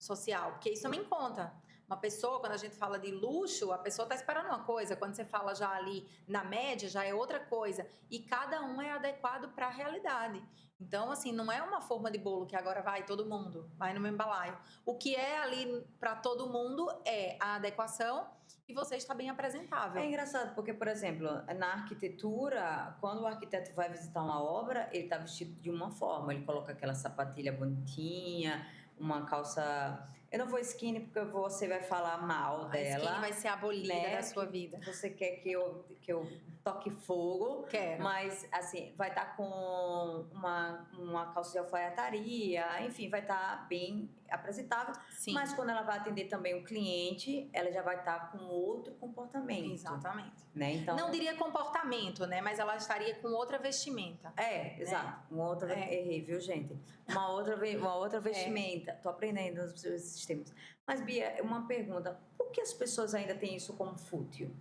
social? Porque isso também conta. Uma pessoa, quando a gente fala de luxo, a pessoa está esperando uma coisa. Quando você fala já ali na média, já é outra coisa. E cada um é adequado para a realidade. Então, assim, não é uma forma de bolo que agora vai todo mundo, vai no mesmo balaio. O que é ali para todo mundo é a adequação e você está bem apresentável. É engraçado, porque, por exemplo, na arquitetura, quando o arquiteto vai visitar uma obra, ele está vestido de uma forma. Ele coloca aquela sapatilha bonitinha, uma calça... Eu não vou skinny porque você vai falar mal dela. A skinny vai ser abolida da sua vida. Você quer que eu toque fogo. Quero. Mas, assim, vai estar com uma calça de alfaiataria, enfim, vai estar bem apresentável. Sim. Mas quando ela vai atender também o cliente, ela já vai estar com outro comportamento. Exatamente. Né? Então, não diria comportamento, né? Mas ela estaria com outra vestimenta. Exato. Uma outra, errei, viu, gente? Uma outra vestimenta. Tô aprendendo os sistemas. Mas, Bia, uma pergunta. Por que as pessoas ainda têm isso como fútil?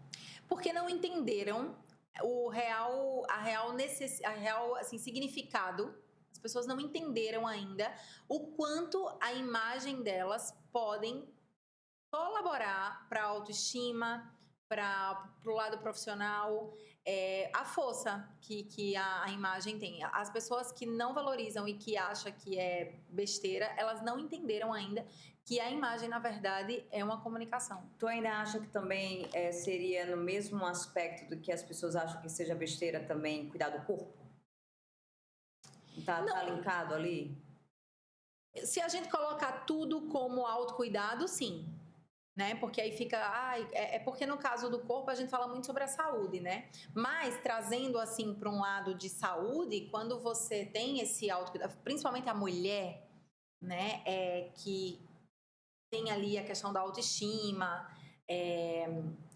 Porque não entenderam o real assim, significado. As pessoas não entenderam ainda o quanto a imagem delas podem colaborar para a autoestima, para o lado profissional, a força que a imagem tem. As pessoas que não valorizam e que acham que é besteira, elas não entenderam ainda que a imagem, na verdade, é uma comunicação. Tu ainda acha que também seria no mesmo aspecto do que as pessoas acham que seja besteira também cuidar do corpo? Tá linkado ali? Se a gente colocar tudo como autocuidado, sim. Né? Porque aí fica... porque no caso do corpo a gente fala muito sobre a saúde, né? Mas trazendo assim para um lado de saúde, quando você tem esse autocuidado, principalmente a mulher, né? Que tem ali a questão da autoestima,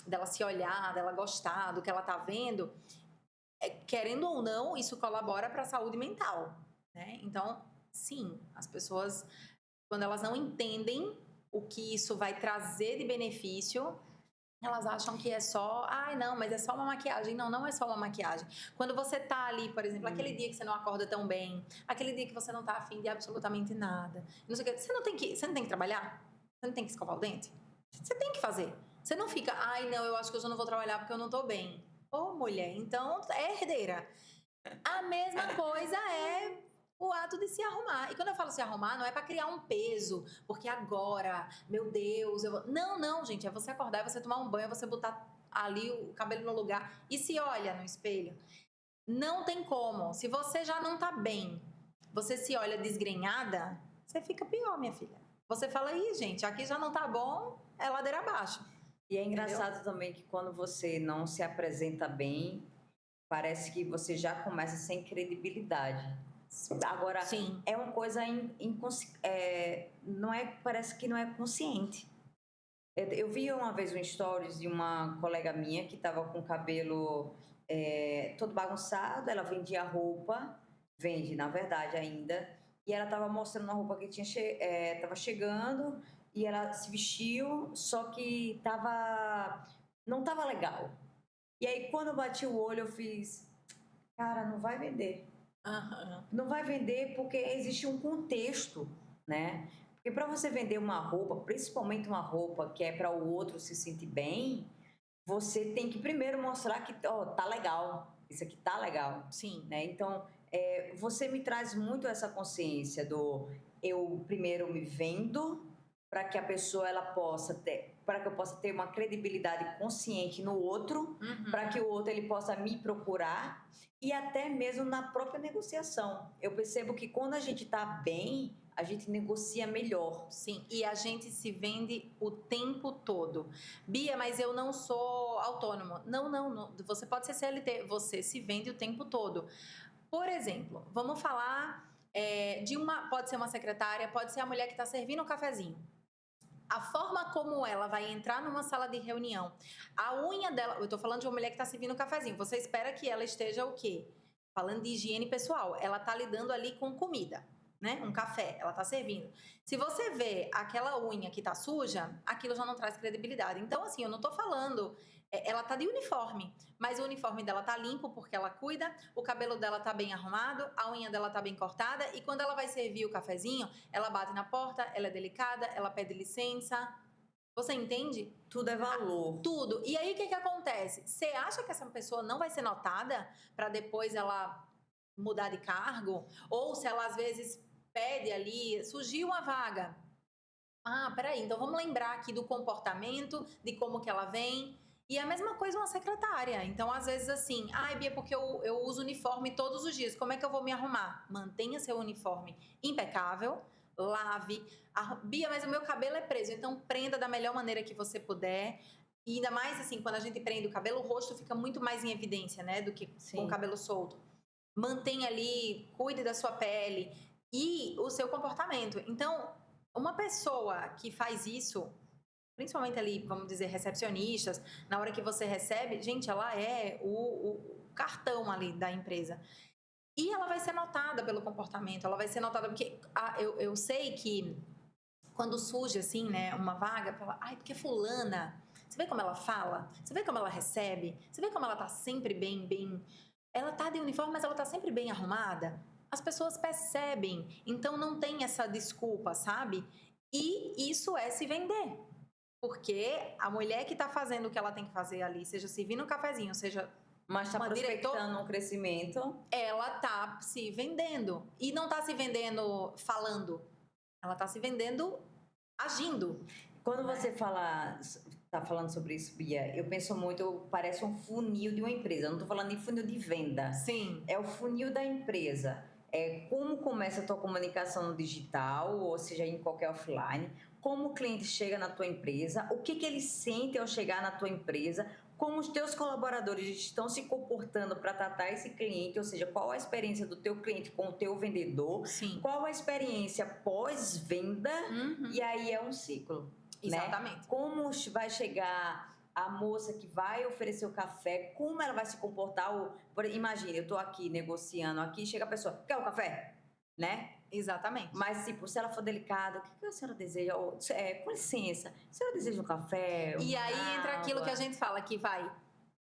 dela se olhar, dela gostar do que ela tá vendo, querendo ou não, isso colabora para a saúde mental, né? Então, sim, as pessoas, quando elas não entendem o que isso vai trazer de benefício, elas acham que é só... não, mas é só uma maquiagem. Não, não é só uma maquiagem. Quando você tá ali, por exemplo, aquele dia que você não acorda tão bem, aquele dia que você não tá afim de absolutamente nada, não sei o que, você não tem que trabalhar? Você não tem que escovar o dente? Você tem que fazer. Você não fica, não, eu acho que hoje eu não vou trabalhar porque eu não tô bem. Ô, mulher, então é herdeira. A mesma coisa é o ato de se arrumar. E quando eu falo se arrumar, não é para criar um peso, porque agora, meu Deus, eu vou... Não, gente, é você acordar, é você tomar um banho, é você botar ali o cabelo no lugar e se olha no espelho. Não tem como. Se você já não tá bem, você se olha desgrenhada, você fica pior, minha filha. Você fala, gente, aqui já não tá bom, é ladeira abaixo. E é engraçado também que quando você não se apresenta bem, parece que você já começa sem credibilidade. Agora, sim, é uma coisa parece que não é consciente. Eu vi uma vez um stories de uma colega minha que estava com o cabelo todo bagunçado, ela vendia roupa, vende na verdade ainda, e ela estava mostrando uma roupa que estava chegando, e ela se vestiu, só que não estava legal. E aí quando eu bati o olho eu fiz, cara, não vai vender. Uhum. Não vai vender porque existe um contexto, né? Porque para você vender uma roupa, principalmente uma roupa que é para o outro se sentir bem, você tem que primeiro mostrar que tá legal, isso aqui tá legal. Sim. Né? Então, você me traz muito essa consciência do eu primeiro me vendo para que a pessoa para que eu possa ter uma credibilidade consciente no outro, para que o outro ele possa me procurar e até mesmo na própria negociação. Eu percebo que quando a gente está bem, a gente negocia melhor. Sim, e a gente se vende o tempo todo. Bia, mas eu não sou autônomo. Não. Você pode ser CLT, você se vende o tempo todo. Por exemplo, vamos falar pode ser uma secretária, pode ser a mulher que está servindo o cafezinho. A forma como ela vai entrar numa sala de reunião, a unha dela... Eu tô falando de uma mulher que tá servindo um cafezinho. Você espera que ela esteja o quê? Falando de higiene pessoal. Ela tá lidando ali com comida, né? Um café, ela tá servindo. Se você vê aquela unha que tá suja, aquilo já não traz credibilidade. Então, assim, eu não tô falando... Ela tá de uniforme, mas o uniforme dela tá limpo porque ela cuida, o cabelo dela tá bem arrumado, a unha dela tá bem cortada e quando ela vai servir o cafezinho, ela bate na porta, ela é delicada, ela pede licença. Você entende? Tudo é valor. Tudo. E aí o que acontece? Você acha que essa pessoa não vai ser notada para depois ela mudar de cargo? Ou se ela às vezes pede ali, surgiu uma vaga. Peraí, então vamos lembrar aqui do comportamento, de como que ela vem. E a mesma coisa uma secretária. Então, às vezes, assim, Bia, porque eu uso uniforme todos os dias, como é que eu vou me arrumar? Mantenha seu uniforme impecável, lave. Bia, mas o meu cabelo é preso, então prenda da melhor maneira que você puder. E ainda mais assim, quando a gente prende o cabelo, o rosto fica muito mais em evidência, né? Do que Sim. com o cabelo solto. Mantenha ali, cuide da sua pele e o seu comportamento. Então, uma pessoa que faz isso, principalmente ali, vamos dizer, recepcionistas, na hora que você recebe, gente, ela é o cartão ali da empresa. E ela vai ser notada pelo comportamento, ela vai ser notada porque eu sei que quando surge assim, né, uma vaga, fala, ai, porque fulana, você vê como ela fala? Você vê como ela recebe? Você vê como ela tá sempre bem... Ela tá de uniforme, mas ela tá sempre bem arrumada? As pessoas percebem, então não tem essa desculpa, sabe? E isso é se vender. Porque a mulher que tá fazendo o que ela tem que fazer ali, seja servindo um cafezinho, seja Mas está uma prospectando um crescimento. ela tá se vendendo. E não tá se vendendo falando. Ela tá se vendendo agindo. Quando você tá falando sobre isso, Bia, eu penso muito, parece um funil de uma empresa. Eu não estou falando de funil de venda. Sim. É o funil da empresa. É como começa a tua comunicação no digital, ou seja, em qualquer offline. Como o cliente chega na tua empresa, o que ele sente ao chegar na tua empresa, como os teus colaboradores estão se comportando para tratar esse cliente, ou seja, qual a experiência do teu cliente com o teu vendedor, Sim. qual a experiência pós-venda, e aí é um ciclo. Exatamente. Né? Como vai chegar a moça que vai oferecer o café, como ela vai se comportar. Imagina, eu estou aqui negociando aqui, chega a pessoa, quer o café? Né? Exatamente. Mas, tipo, se ela for delicada, o que a senhora deseja? Com licença, a senhora deseja um café? E aí entra água? aquilo que a gente fala, que vai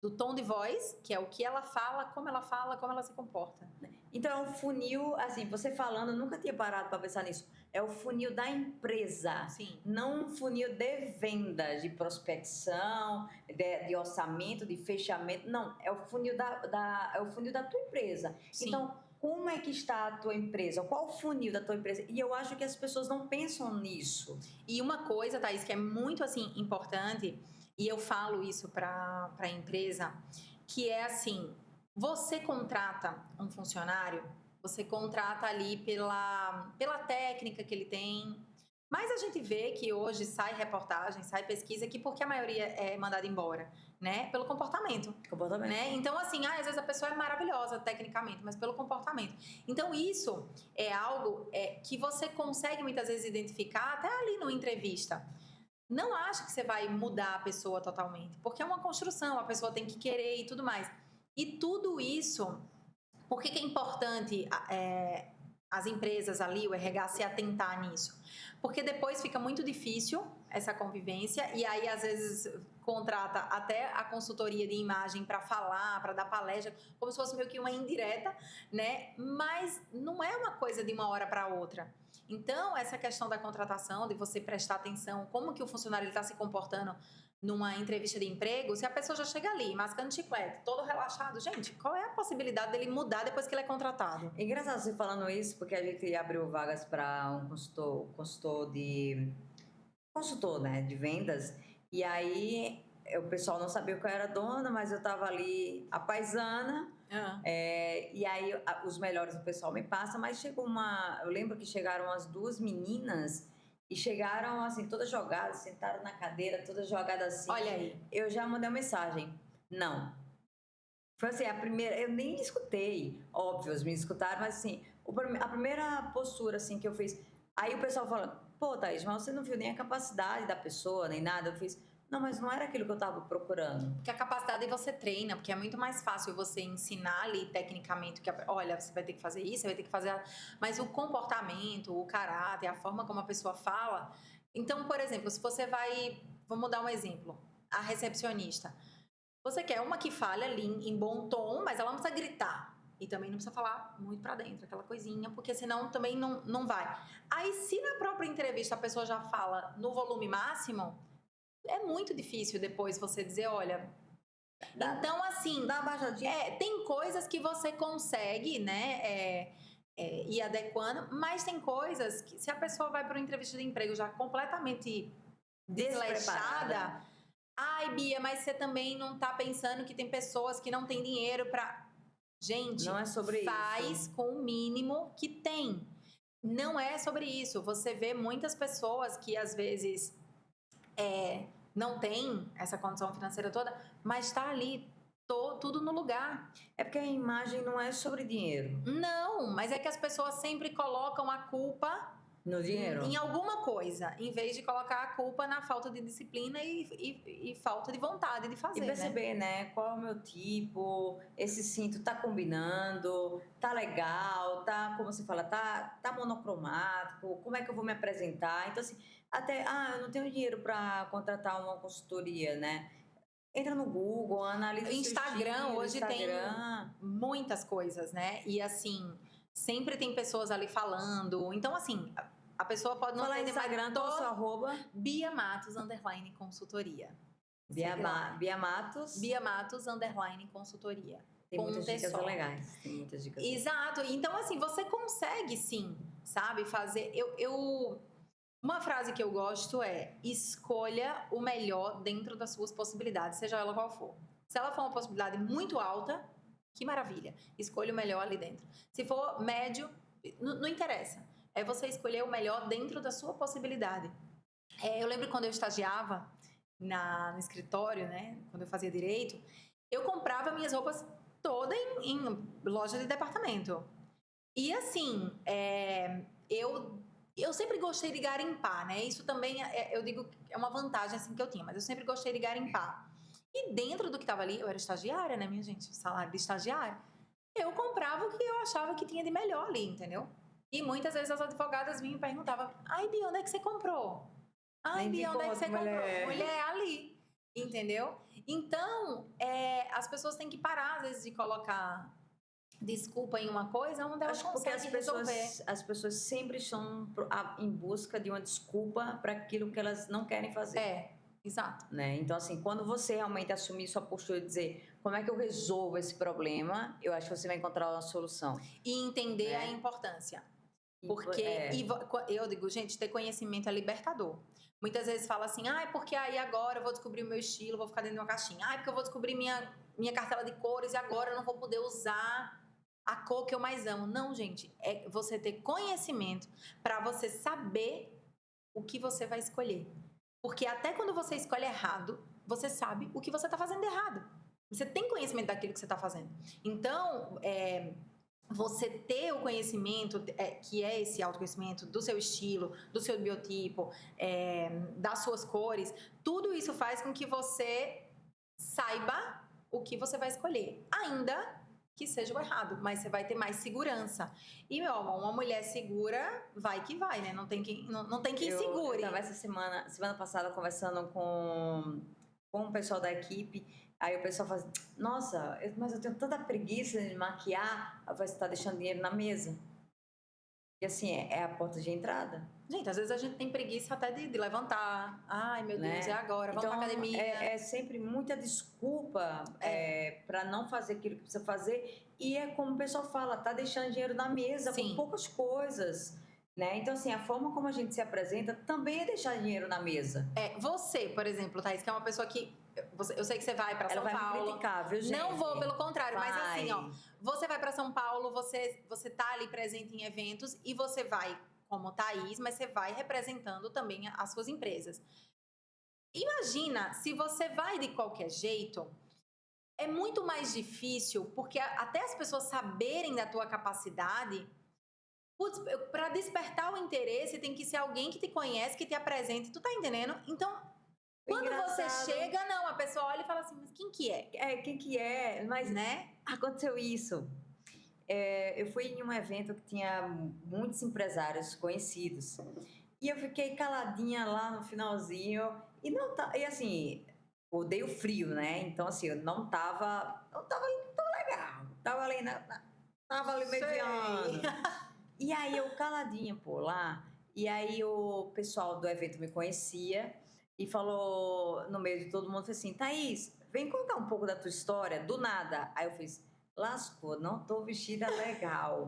do tom de voz, que é o que ela fala, como ela se comporta. Então, é um funil, assim, você falando, eu nunca tinha parado para pensar nisso. É o funil da empresa. Sim. Não um funil de vendas, de prospecção, de orçamento, de fechamento. Não, é o funil é o funil da tua empresa. Sim. Então, como é que está a tua empresa? Qual o funil da tua empresa? E eu acho que as pessoas não pensam nisso. E uma coisa, Thaís, que é muito, assim, importante, e eu falo isso para a empresa, que é assim, você contrata um funcionário, você contrata ali pela técnica que ele tem, mas a gente vê que hoje sai reportagem, sai pesquisa, que porque a maioria é mandada embora, né? Pelo comportamento. Né? Então, assim, às vezes a pessoa é maravilhosa tecnicamente, mas pelo comportamento. Então, isso é algo que você consegue muitas vezes identificar até ali numa entrevista. Não acha que você vai mudar a pessoa totalmente, porque é uma construção, a pessoa tem que querer e tudo mais. E tudo isso, por que é importante as empresas ali, o RH, se atentar nisso? Porque depois fica muito difícil essa convivência e aí às vezes contrata até a consultoria de imagem para falar, para dar palestra, como se fosse meio que uma indireta, né? Mas não é uma coisa de uma hora para outra. Então, essa questão da contratação, de você prestar atenção, como que o funcionário está se comportando numa entrevista de emprego, se a pessoa já chega ali, mascando chiclete, todo relaxado, gente, qual é a possibilidade dele mudar depois que ele é contratado? É engraçado você falando isso, porque a gente abriu vagas para um consultor, né, de vendas, e aí o pessoal não sabia que eu era dona, mas eu estava ali a paisana, e aí os melhores do pessoal me passam, mas chegou eu lembro que chegaram as duas meninas e chegaram assim, todas jogadas, sentaram na cadeira, todas jogadas assim. Olha aí. Eu já mandei uma mensagem, não. Foi assim, a primeira, eu nem escutei, óbvio, eles me escutaram, mas assim, a primeira postura assim que eu fiz, aí o pessoal fala, pô, Thaís, mas você não viu nem a capacidade da pessoa, nem nada, eu fiz, não, mas não era aquilo que eu estava procurando. Porque a capacidade você treina, porque é muito mais fácil você ensinar ali tecnicamente, que olha, você vai ter que fazer isso, você vai ter que fazer... Mas o comportamento, o caráter, a forma como a pessoa fala... Então, por exemplo, se você vai... Vamos dar um exemplo. A recepcionista. Você quer uma que fale ali em bom tom, mas ela não precisa gritar. E também não precisa falar muito pra dentro, aquela coisinha, porque senão também não vai. Aí, se na própria entrevista a pessoa já fala no volume máximo... É muito difícil depois você dizer, olha... Então, assim... Dá uma baixadinha. Tem coisas que você consegue, né? Ir adequando, mas tem coisas que se a pessoa vai para uma entrevista de emprego já completamente desleixada... Ai, Bia, mas você também não tá pensando que tem pessoas que não têm dinheiro para... Gente, não é sobre faz isso. com o mínimo que tem. Não é sobre isso. Você vê muitas pessoas que às vezes... não tem essa condição financeira toda, mas está ali tudo no lugar. É porque a imagem não é sobre dinheiro. Não, mas é que as pessoas sempre colocam a culpa No dinheiro. em alguma coisa, em vez de colocar a culpa na falta de disciplina e falta de vontade de fazer, E perceber, né? Qual é o meu tipo, esse cinto tá combinando, tá legal, tá, como você fala, tá monocromático, como é que eu vou me apresentar? Então, assim, até, eu não tenho dinheiro para contratar uma consultoria, né? Entra no Google, analisa o seu Instagram, estilo, hoje Instagram. tem muitas coisas, né? E assim, sempre tem pessoas ali falando. Então, assim, a pessoa pode não Fala entender, mas Instagram, qual é o seu arroba? Bia Matos, _consultoria. Bia Matos. Bia Matos, _consultoria. Tem muitas dicas legais. Tem muitas dicas legais. Exato. Então, assim, você consegue sim, sabe, fazer. Uma frase que eu gosto é: escolha o melhor dentro das suas possibilidades, seja ela qual for. Se ela for uma possibilidade muito alta, que maravilha, escolha o melhor ali dentro. Se for médio, não interessa. É você escolher o melhor dentro da sua possibilidade. Eu lembro quando eu estagiava no escritório, né, quando eu fazia direito, eu comprava minhas roupas todas em loja de departamento. E assim, eu sempre gostei de garimpar, né? Isso também, eu digo, é uma vantagem assim que eu tinha, mas eu sempre gostei de garimpar. E dentro do que estava ali, eu era estagiária, né, minha gente? Salário de estagiária. Eu comprava o que eu achava que tinha de melhor ali, entendeu? E muitas vezes as advogadas vinham e perguntavam: ai, Bia, onde é que você comprou? Ai, Bia, onde é que você comprou? Mulher, ali, entendeu? Então, as pessoas têm que parar, às vezes, de colocar desculpa em uma coisa onde elas conseguem resolver. As pessoas sempre estão em busca de uma desculpa para aquilo que elas não querem fazer. Exato. Né? Então, assim, quando você realmente assumir sua postura e dizer como é que eu resolvo esse problema, eu acho que você vai encontrar uma solução. E entender a importância. Porque, eu digo, gente, ter conhecimento é libertador. Muitas vezes fala assim, porque aí agora eu vou descobrir o meu estilo, vou ficar dentro de uma caixinha. Porque eu vou descobrir minha cartela de cores e agora eu não vou poder usar a cor que eu mais amo. Não, gente, é você ter conhecimento para você saber o que você vai escolher. Porque até quando você escolhe errado, você sabe o que você está fazendo errado. Você tem conhecimento daquilo que você está fazendo. Então, você ter o conhecimento, que é esse autoconhecimento do seu estilo, do seu biotipo, das suas cores, tudo isso faz com que você saiba o que você vai escolher. Ainda que seja o errado, mas você vai ter mais segurança. E, meu amor, uma mulher segura, vai que vai, né? Não tem quem segure. Eu estava essa semana passada, conversando com o pessoal da equipe. Aí o pessoal fala assim, nossa, mas eu tenho tanta preguiça de maquiar. Aí você está deixando dinheiro na mesa. E assim, é a porta de entrada. Gente, às vezes a gente tem preguiça até de levantar. Ai, meu Deus, é agora, vamos pra academia. É sempre muita desculpa para não fazer aquilo que precisa fazer. E é como o pessoal fala, tá deixando dinheiro na mesa com poucas coisas. Né? Então, assim, a forma como a gente se apresenta também é deixar dinheiro na mesa. Você, por exemplo, Thaís, que é uma pessoa que... Eu sei que você vai para São Paulo. Ela vai me criticar, viu, gente? Não vou, pelo contrário. Mas assim, você vai para São Paulo, você tá ali presente em eventos e você vai como Thaís, mas você vai representando também as suas empresas. Imagina, se você vai de qualquer jeito, é muito mais difícil, porque até as pessoas saberem da tua capacidade... para despertar o interesse, tem que ser alguém que te conhece, que te apresente. Tu tá entendendo? Então, quando você chega, a pessoa olha e fala assim, mas quem que é? Quem que é? Mas, né? Aconteceu isso. Eu fui em um evento que tinha muitos empresários conhecidos. E eu fiquei caladinha lá no finalzinho. E assim, odeio frio, né? Então, assim, eu não tava tão legal. Tava ali mediano. E aí eu caladinha por lá, e aí o pessoal do evento me conhecia e falou, no meio de todo mundo, assim, Thaís, vem contar um pouco da tua história, do nada. Aí eu fiz, lascou, não tô vestida legal.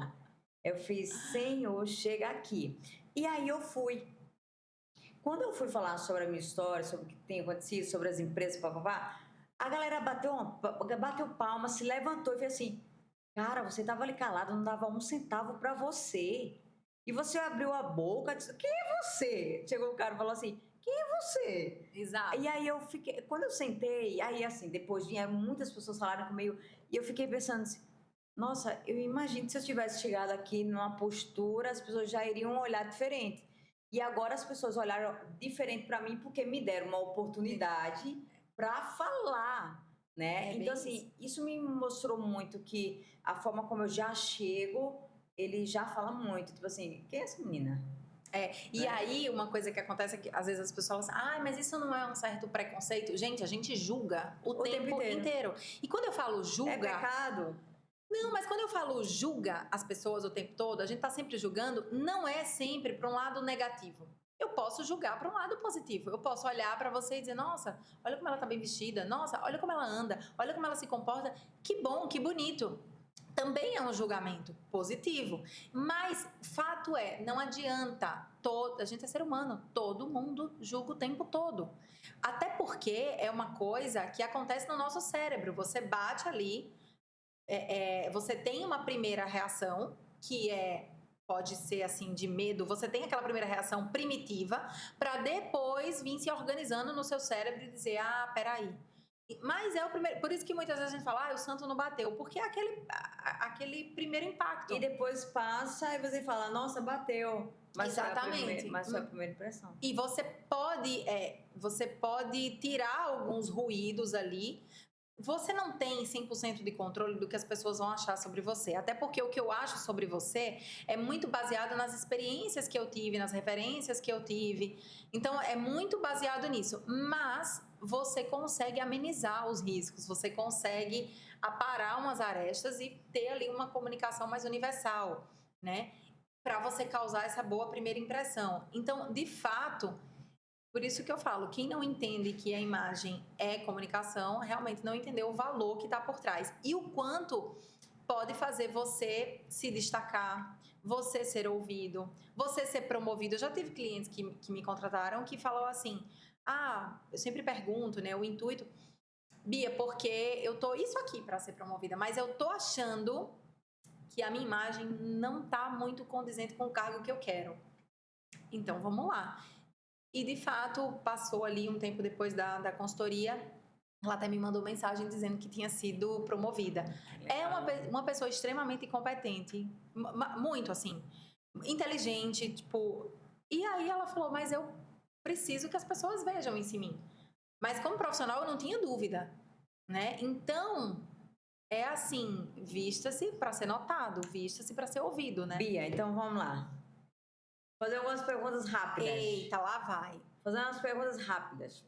Eu fiz, Senhor, chega aqui. E aí eu fui. Quando eu fui falar sobre a minha história, sobre o que tem acontecido, sobre as empresas, papapá, a galera bateu palma, se levantou e fez assim, cara, você tava ali calado, não dava um centavo pra você. E você abriu a boca, disse, quem é você? Chegou o cara e falou assim, quem é você? Exato. E aí eu fiquei, quando eu sentei, aí assim, depois vieram muitas pessoas falaram comigo, e eu fiquei pensando assim, nossa, eu imagino que se eu tivesse chegado aqui numa postura, as pessoas já iriam olhar diferente. E agora as pessoas olharam diferente para mim porque me deram uma oportunidade para falar, né? É Então, bem assim, isso me mostrou muito que a forma como eu já chego, ele já fala muito. Tipo assim, quem é essa menina? E aí, uma coisa que acontece é que às vezes as pessoas falam assim, mas isso não é um certo preconceito? Gente, a gente julga o tempo inteiro. E quando eu falo julga... É pecado? Não, mas quando eu falo julga as pessoas o tempo todo, a gente tá sempre julgando, não é sempre para um lado negativo. Eu posso julgar para um lado positivo. Eu posso olhar para você e dizer, nossa, olha como ela tá bem vestida, nossa, olha como ela anda, olha como ela se comporta, que bom, que bonito. Também é um julgamento positivo, mas fato é, não adianta, a gente é ser humano, todo mundo julga o tempo todo. Até porque é uma coisa que acontece no nosso cérebro, você bate ali, você tem uma primeira reação, que pode ser assim, de medo, você tem aquela primeira reação primitiva, para depois vir se organizando no seu cérebro e dizer, peraí, mas é o primeiro. Por isso que muitas vezes a gente fala, o santo não bateu. Porque é aquele primeiro impacto. E depois passa e você fala, nossa, bateu. Mas exatamente. Mas foi a primeira impressão. E você pode tirar alguns ruídos ali. Você não tem 100% de controle do que as pessoas vão achar sobre você. Até porque o que eu acho sobre você é muito baseado nas experiências que eu tive, nas referências que eu tive. Então, é muito baseado nisso. Mas você consegue amenizar os riscos, você consegue aparar umas arestas e ter ali uma comunicação mais universal, né? Para você causar essa boa primeira impressão. Então, de fato, por isso que eu falo, quem não entende que a imagem é comunicação, realmente não entendeu o valor que está por trás. E o quanto pode fazer você se destacar, você ser ouvido, você ser promovido. Eu já tive clientes que me contrataram que falou assim, eu sempre pergunto, né, o intuito, Bia, porque eu tô isso aqui para ser promovida, mas eu tô achando que a minha imagem não tá muito condizente com o cargo que eu quero. Então, vamos lá. E, de fato, passou ali um tempo depois da consultoria, ela até me mandou mensagem dizendo que tinha sido promovida. É uma pessoa extremamente competente, muito, assim, inteligente, tipo... E aí ela falou, mas eu preciso que as pessoas vejam isso em mim. Mas como profissional eu não tinha dúvida, né? Então, é assim, vista-se para ser notado, vista-se para ser ouvido, né? Bia, então vamos lá. Fazer algumas perguntas rápidas. Eita, lá vai. Fazer umas perguntas rápidas.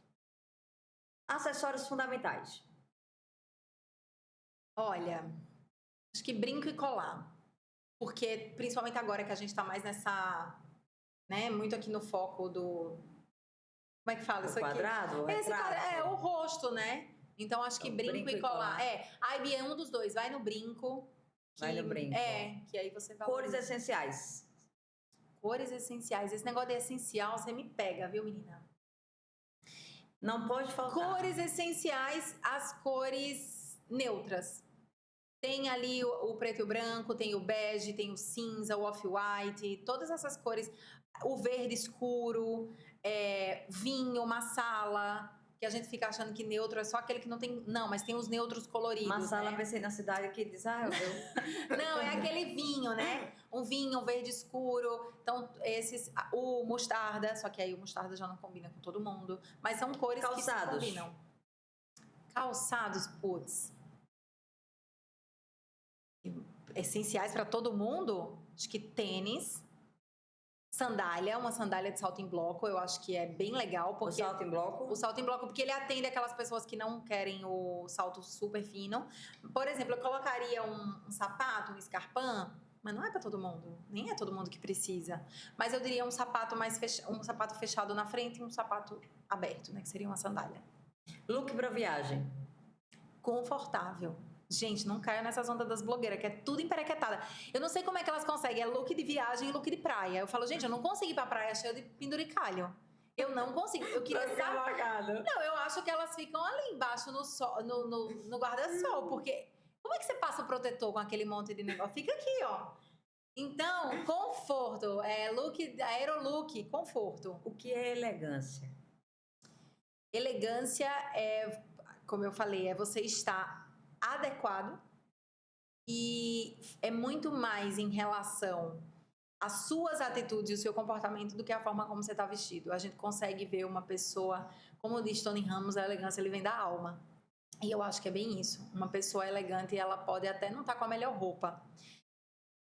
Acessórios fundamentais. Olha, acho que brinco e colar. Porque, principalmente agora que a gente tá mais nessa... né, muito aqui no foco do... Como é que fala isso aqui? Quadrado? O rosto, né? Então, acho que então, brinco e colar. Aí, Bia, é um dos dois. Vai no brinco. Vai no brinco. Que aí você vai... Cores essenciais. Cores essenciais. Esse negócio de essencial, você me pega, viu, menina? Não pode faltar. Cores essenciais, as cores neutras. Tem ali o preto e o branco, tem o bege, tem o cinza, o off-white, todas essas cores. O verde escuro, vinho, marsala, que a gente fica achando que neutro é só aquele que não tem... Não, mas tem os neutros coloridos, marsala, né? pensei na cidade que diz, Não, é aquele vinho, né? Um vinho, um verde escuro. Então, o mostarda, só que aí o mostarda já não combina com todo mundo. Mas são cores que se combinam. Calçados, putz. Essenciais para todo mundo, acho que tênis, sandália, uma sandália de salto em bloco, eu acho que é bem legal. Porque o salto em bloco? O salto em bloco, porque ele atende aquelas pessoas que não querem o salto super fino. Por exemplo, eu colocaria um sapato, um escarpão, mas não é para todo mundo, nem é todo mundo que precisa. Mas eu diria um sapato um sapato fechado na frente e um sapato aberto, né, que seria uma sandália. Look para viagem. Confortável. Gente, não caia nessas ondas das blogueiras, que é tudo emperequetada. Eu não sei como é que elas conseguem. É look de viagem e look de praia. Eu falo, gente, eu não consigo ir pra praia cheia de penduricalho. Eu não consigo. Eu queria saber. Não, eu acho que elas ficam ali embaixo no guarda-sol. Porque como é que você passa o protetor com aquele monte de negócio? Fica aqui, ó. Então, conforto. Aerolook, conforto. O que é elegância? Elegância é, como eu falei, é você estar adequado e é muito mais em relação às suas atitudes e o seu comportamento do que a forma como você está vestido. A gente consegue ver uma pessoa, como diz Tony Ramos, a elegância ele vem da alma. E eu acho que é bem isso. Uma pessoa elegante, ela pode até não estar com a melhor roupa,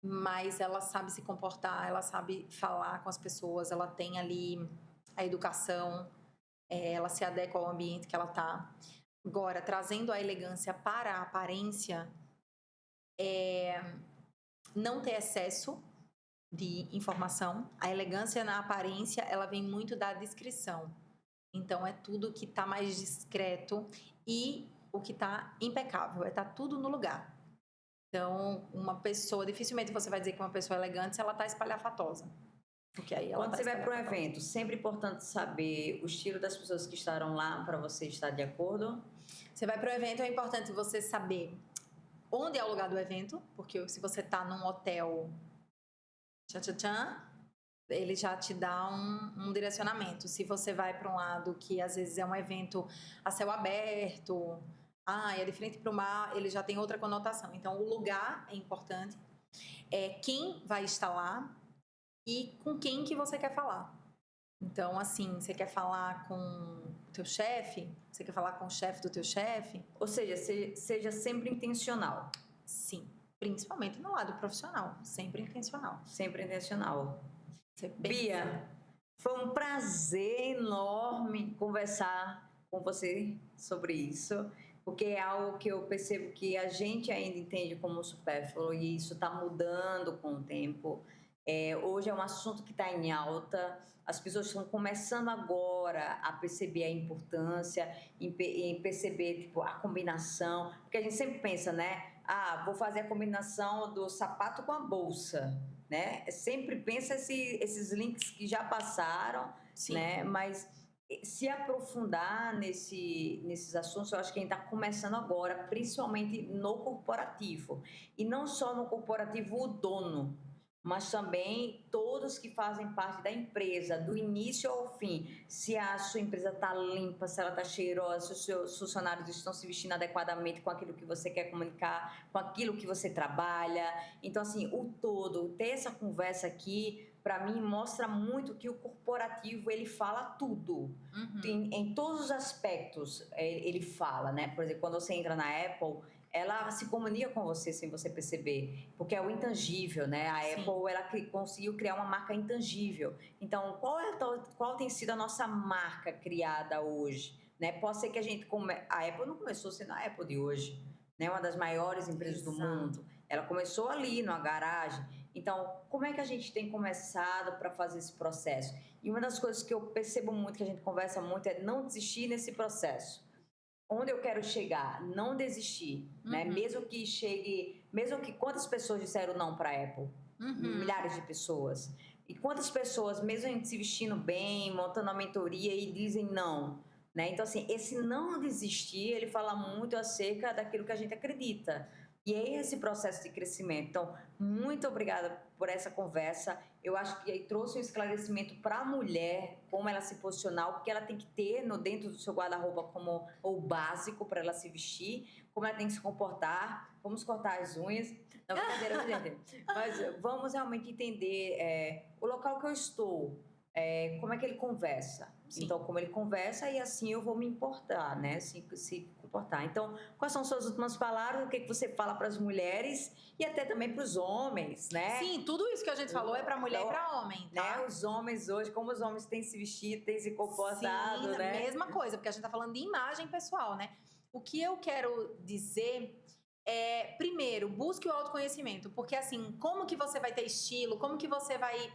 mas ela sabe se comportar, ela sabe falar com as pessoas, ela tem ali a educação, ela se adequa ao ambiente que ela está. Agora, trazendo a elegância para a aparência, não ter excesso de informação. A elegância na aparência, ela vem muito da discrição. Então, é tudo que está mais discreto e o que está impecável, é estar tudo no lugar. Então, uma pessoa, dificilmente você vai dizer que uma pessoa é elegante se ela está espalhafatosa. Porque aí ela Quando tá você vai para um espalhafatosa. evento, sempre é importante saber o estilo das pessoas que estarão lá para você estar de acordo. Você vai para o evento, é importante você saber onde é o lugar do evento, porque se você está num hotel, ele já te dá um direcionamento. Se você vai para um lado que às vezes é um evento a céu aberto, é de frente para o mar, ele já tem outra conotação. Então, o lugar é importante, quem vai estar lá e com quem que você quer falar. Então, assim, você quer falar com o teu chefe? Você quer falar com o chefe do teu chefe? Ou seja, seja sempre intencional. Sim, principalmente no lado profissional, sempre intencional. Sempre intencional. Você Bia, foi um prazer enorme conversar com você sobre isso, porque é algo que eu percebo que a gente ainda entende como supérfluo e isso está mudando com o tempo. Hoje é um assunto que está em alta, as pessoas estão começando agora a perceber a importância, em perceber tipo, a combinação, porque a gente sempre pensa, né? Vou fazer a combinação do sapato com a bolsa, né? Sempre pensa esses links que já passaram, Sim. né? Mas se aprofundar nesses assuntos, eu acho que a gente está começando agora, principalmente no corporativo. E não só no corporativo o dono, mas também todos que fazem parte da empresa, do início ao fim. Se a sua empresa está limpa, se ela está cheirosa, se os seus funcionários estão se vestindo adequadamente com aquilo que você quer comunicar, com aquilo que você trabalha. Então, assim, o todo, ter essa conversa aqui, para mim, mostra muito que o corporativo, ele fala tudo. Em todos os aspectos, ele fala, né? Por exemplo, quando você entra na Apple, ela se comunica com você sem você perceber, porque é o intangível, né? A Sim. Apple, ela conseguiu criar uma marca intangível. Então, qual tem sido a nossa marca criada hoje? Né? Pode ser que a Apple não começou sendo a Apple de hoje, né? Uma das maiores empresas do mundo. Ela começou ali, numa garagem. Então, como é que a gente tem começado para fazer esse processo? E uma das coisas que eu percebo muito, que a gente conversa muito, é não desistir nesse processo. Onde eu quero chegar, não desistir, né? Mesmo que quantas pessoas disseram não para a Apple? Milhares de pessoas. E quantas pessoas, mesmo a gente se vestindo bem, montando a mentoria e dizem não, né? Então, assim, esse não desistir, ele fala muito acerca daquilo que a gente acredita. E é esse processo de crescimento. Então, muito obrigada por essa conversa. Eu acho que trouxe um esclarecimento para a mulher, como ela se posicionar, o que ela tem que ter dentro do seu guarda-roupa como o básico para ela se vestir, como ela tem que se comportar. Vamos cortar as unhas. Não, brincadeira, gente. Mas vamos realmente entender o local que eu estou, como é que ele conversa. Sim. Então, como ele conversa, e assim eu vou me importar, né? Se comportar. Então, quais são suas últimas palavras? O que você fala para as mulheres e até também para os homens, né? Sim, tudo isso que a gente falou é para mulher e para homem, tá? Né? Os homens hoje, como os homens têm se vestido, têm se comportado, sim, né? Mesma coisa, porque a gente tá falando de imagem pessoal, né? O que eu quero dizer é, primeiro, busque o autoconhecimento, porque assim, como que você vai ter estilo, como que você vai...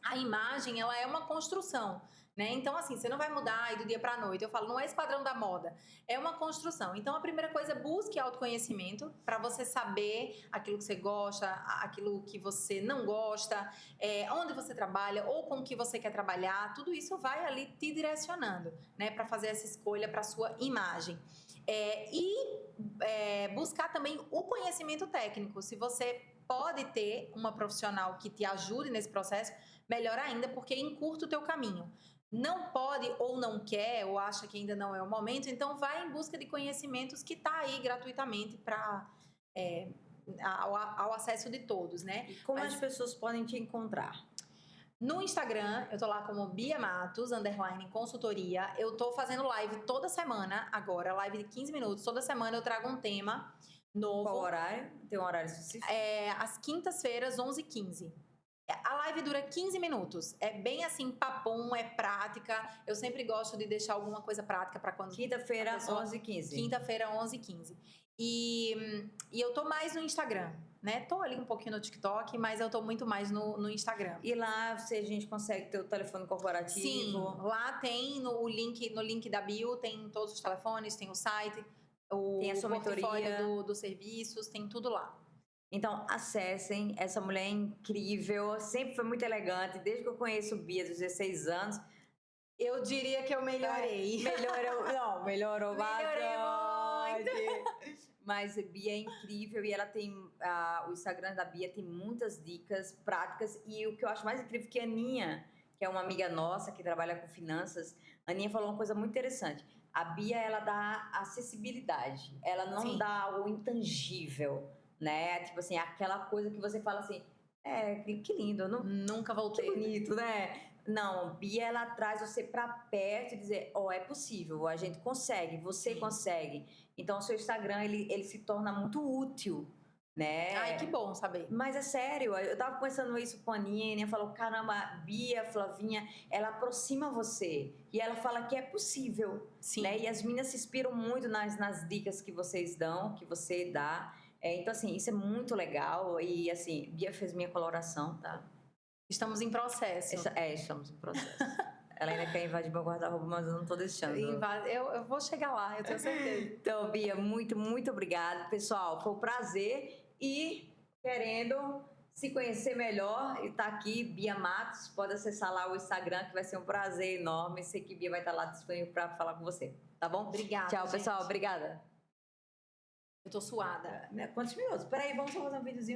A imagem, ela é uma construção, né? Então, assim, você não vai mudar aí do dia para a noite. Eu falo, não é esse padrão da moda, é uma construção. Então, a primeira coisa é busque autoconhecimento para você saber aquilo que você gosta, aquilo que você não gosta, onde você trabalha ou com o que você quer trabalhar. Tudo isso vai ali te direcionando, né? Para fazer essa escolha para sua imagem. Buscar também o conhecimento técnico. Se você pode ter uma profissional que te ajude nesse processo, melhor ainda, porque encurta o teu caminho. não pode ou não quer, ou acha que ainda não é o momento, então vai em busca de conhecimentos que tá aí gratuitamente para ao acesso de todos, né? E como Mas as pessoas podem te encontrar? no Instagram, eu tô lá como Bia Matos, _consultoria. Eu tô fazendo live toda semana agora, live de 15 minutos. Toda semana eu trago um tema novo. Qual horário? Tem um horário específico? Às quintas-feiras, 11h15. A live dura 15 minutos. É bem assim, papum, é prática. Eu sempre gosto de deixar alguma coisa prática para quando... Quinta-feira, pessoa... 11h15. Quinta-feira, 11h15. E eu tô mais no Instagram, né? Tô ali um pouquinho no TikTok, mas eu tô muito mais no Instagram. E lá a gente consegue ter o telefone corporativo? Sim, lá tem no link da bio, tem todos os telefones, tem o site, tem a sua portfólio dos serviços, tem tudo lá. Então, acessem. Essa mulher é incrível, sempre foi muito elegante. Desde que eu conheço Bia, dos 16 anos. Eu diria que eu melhorei. Melhorou Melhorei bastante. Mas Bia é incrível e ela tem... o Instagram da Bia tem muitas dicas práticas. E o que eu acho mais incrível é que a Aninha, que é uma amiga nossa que trabalha com finanças, a Aninha falou uma coisa muito interessante. A Bia, ela dá acessibilidade. Ela não Sim. dá algo intangível, né? Tipo assim, aquela coisa que você fala assim, que lindo, nunca voltei. Que bonito, né? Não, Bia, ela traz você para perto e dizer, é possível, a gente consegue, você Sim. consegue. Então, o seu Instagram, ele se torna muito útil, né? Ai, que bom saber. Mas é sério, eu tava conversando isso com a Aninha, e a Aninha falou, caramba, Bia, Flavinha, ela aproxima você. E ela fala que é possível, Sim. né? E as meninas se inspiram muito nas dicas que vocês dão, que você dá. Então, assim, isso é muito legal. E, assim, Bia fez minha coloração, tá? Estamos em processo. Estamos em processo. Ela ainda quer invadir meu guarda-roupa, mas eu não tô deixando. Eu vou chegar lá, eu tenho certeza. Então, Bia, muito, muito obrigada. Pessoal, foi um prazer. E querendo se conhecer melhor, e tá aqui, Bia Matos, pode acessar lá o Instagram, que vai ser um prazer enorme. Sei que Bia vai estar lá disponível para falar com você, tá bom? Obrigada, Tchau, gente. pessoal. Obrigada. Eu tô suada. Quantos minutos? Peraí, vamos só fazer um videozinho.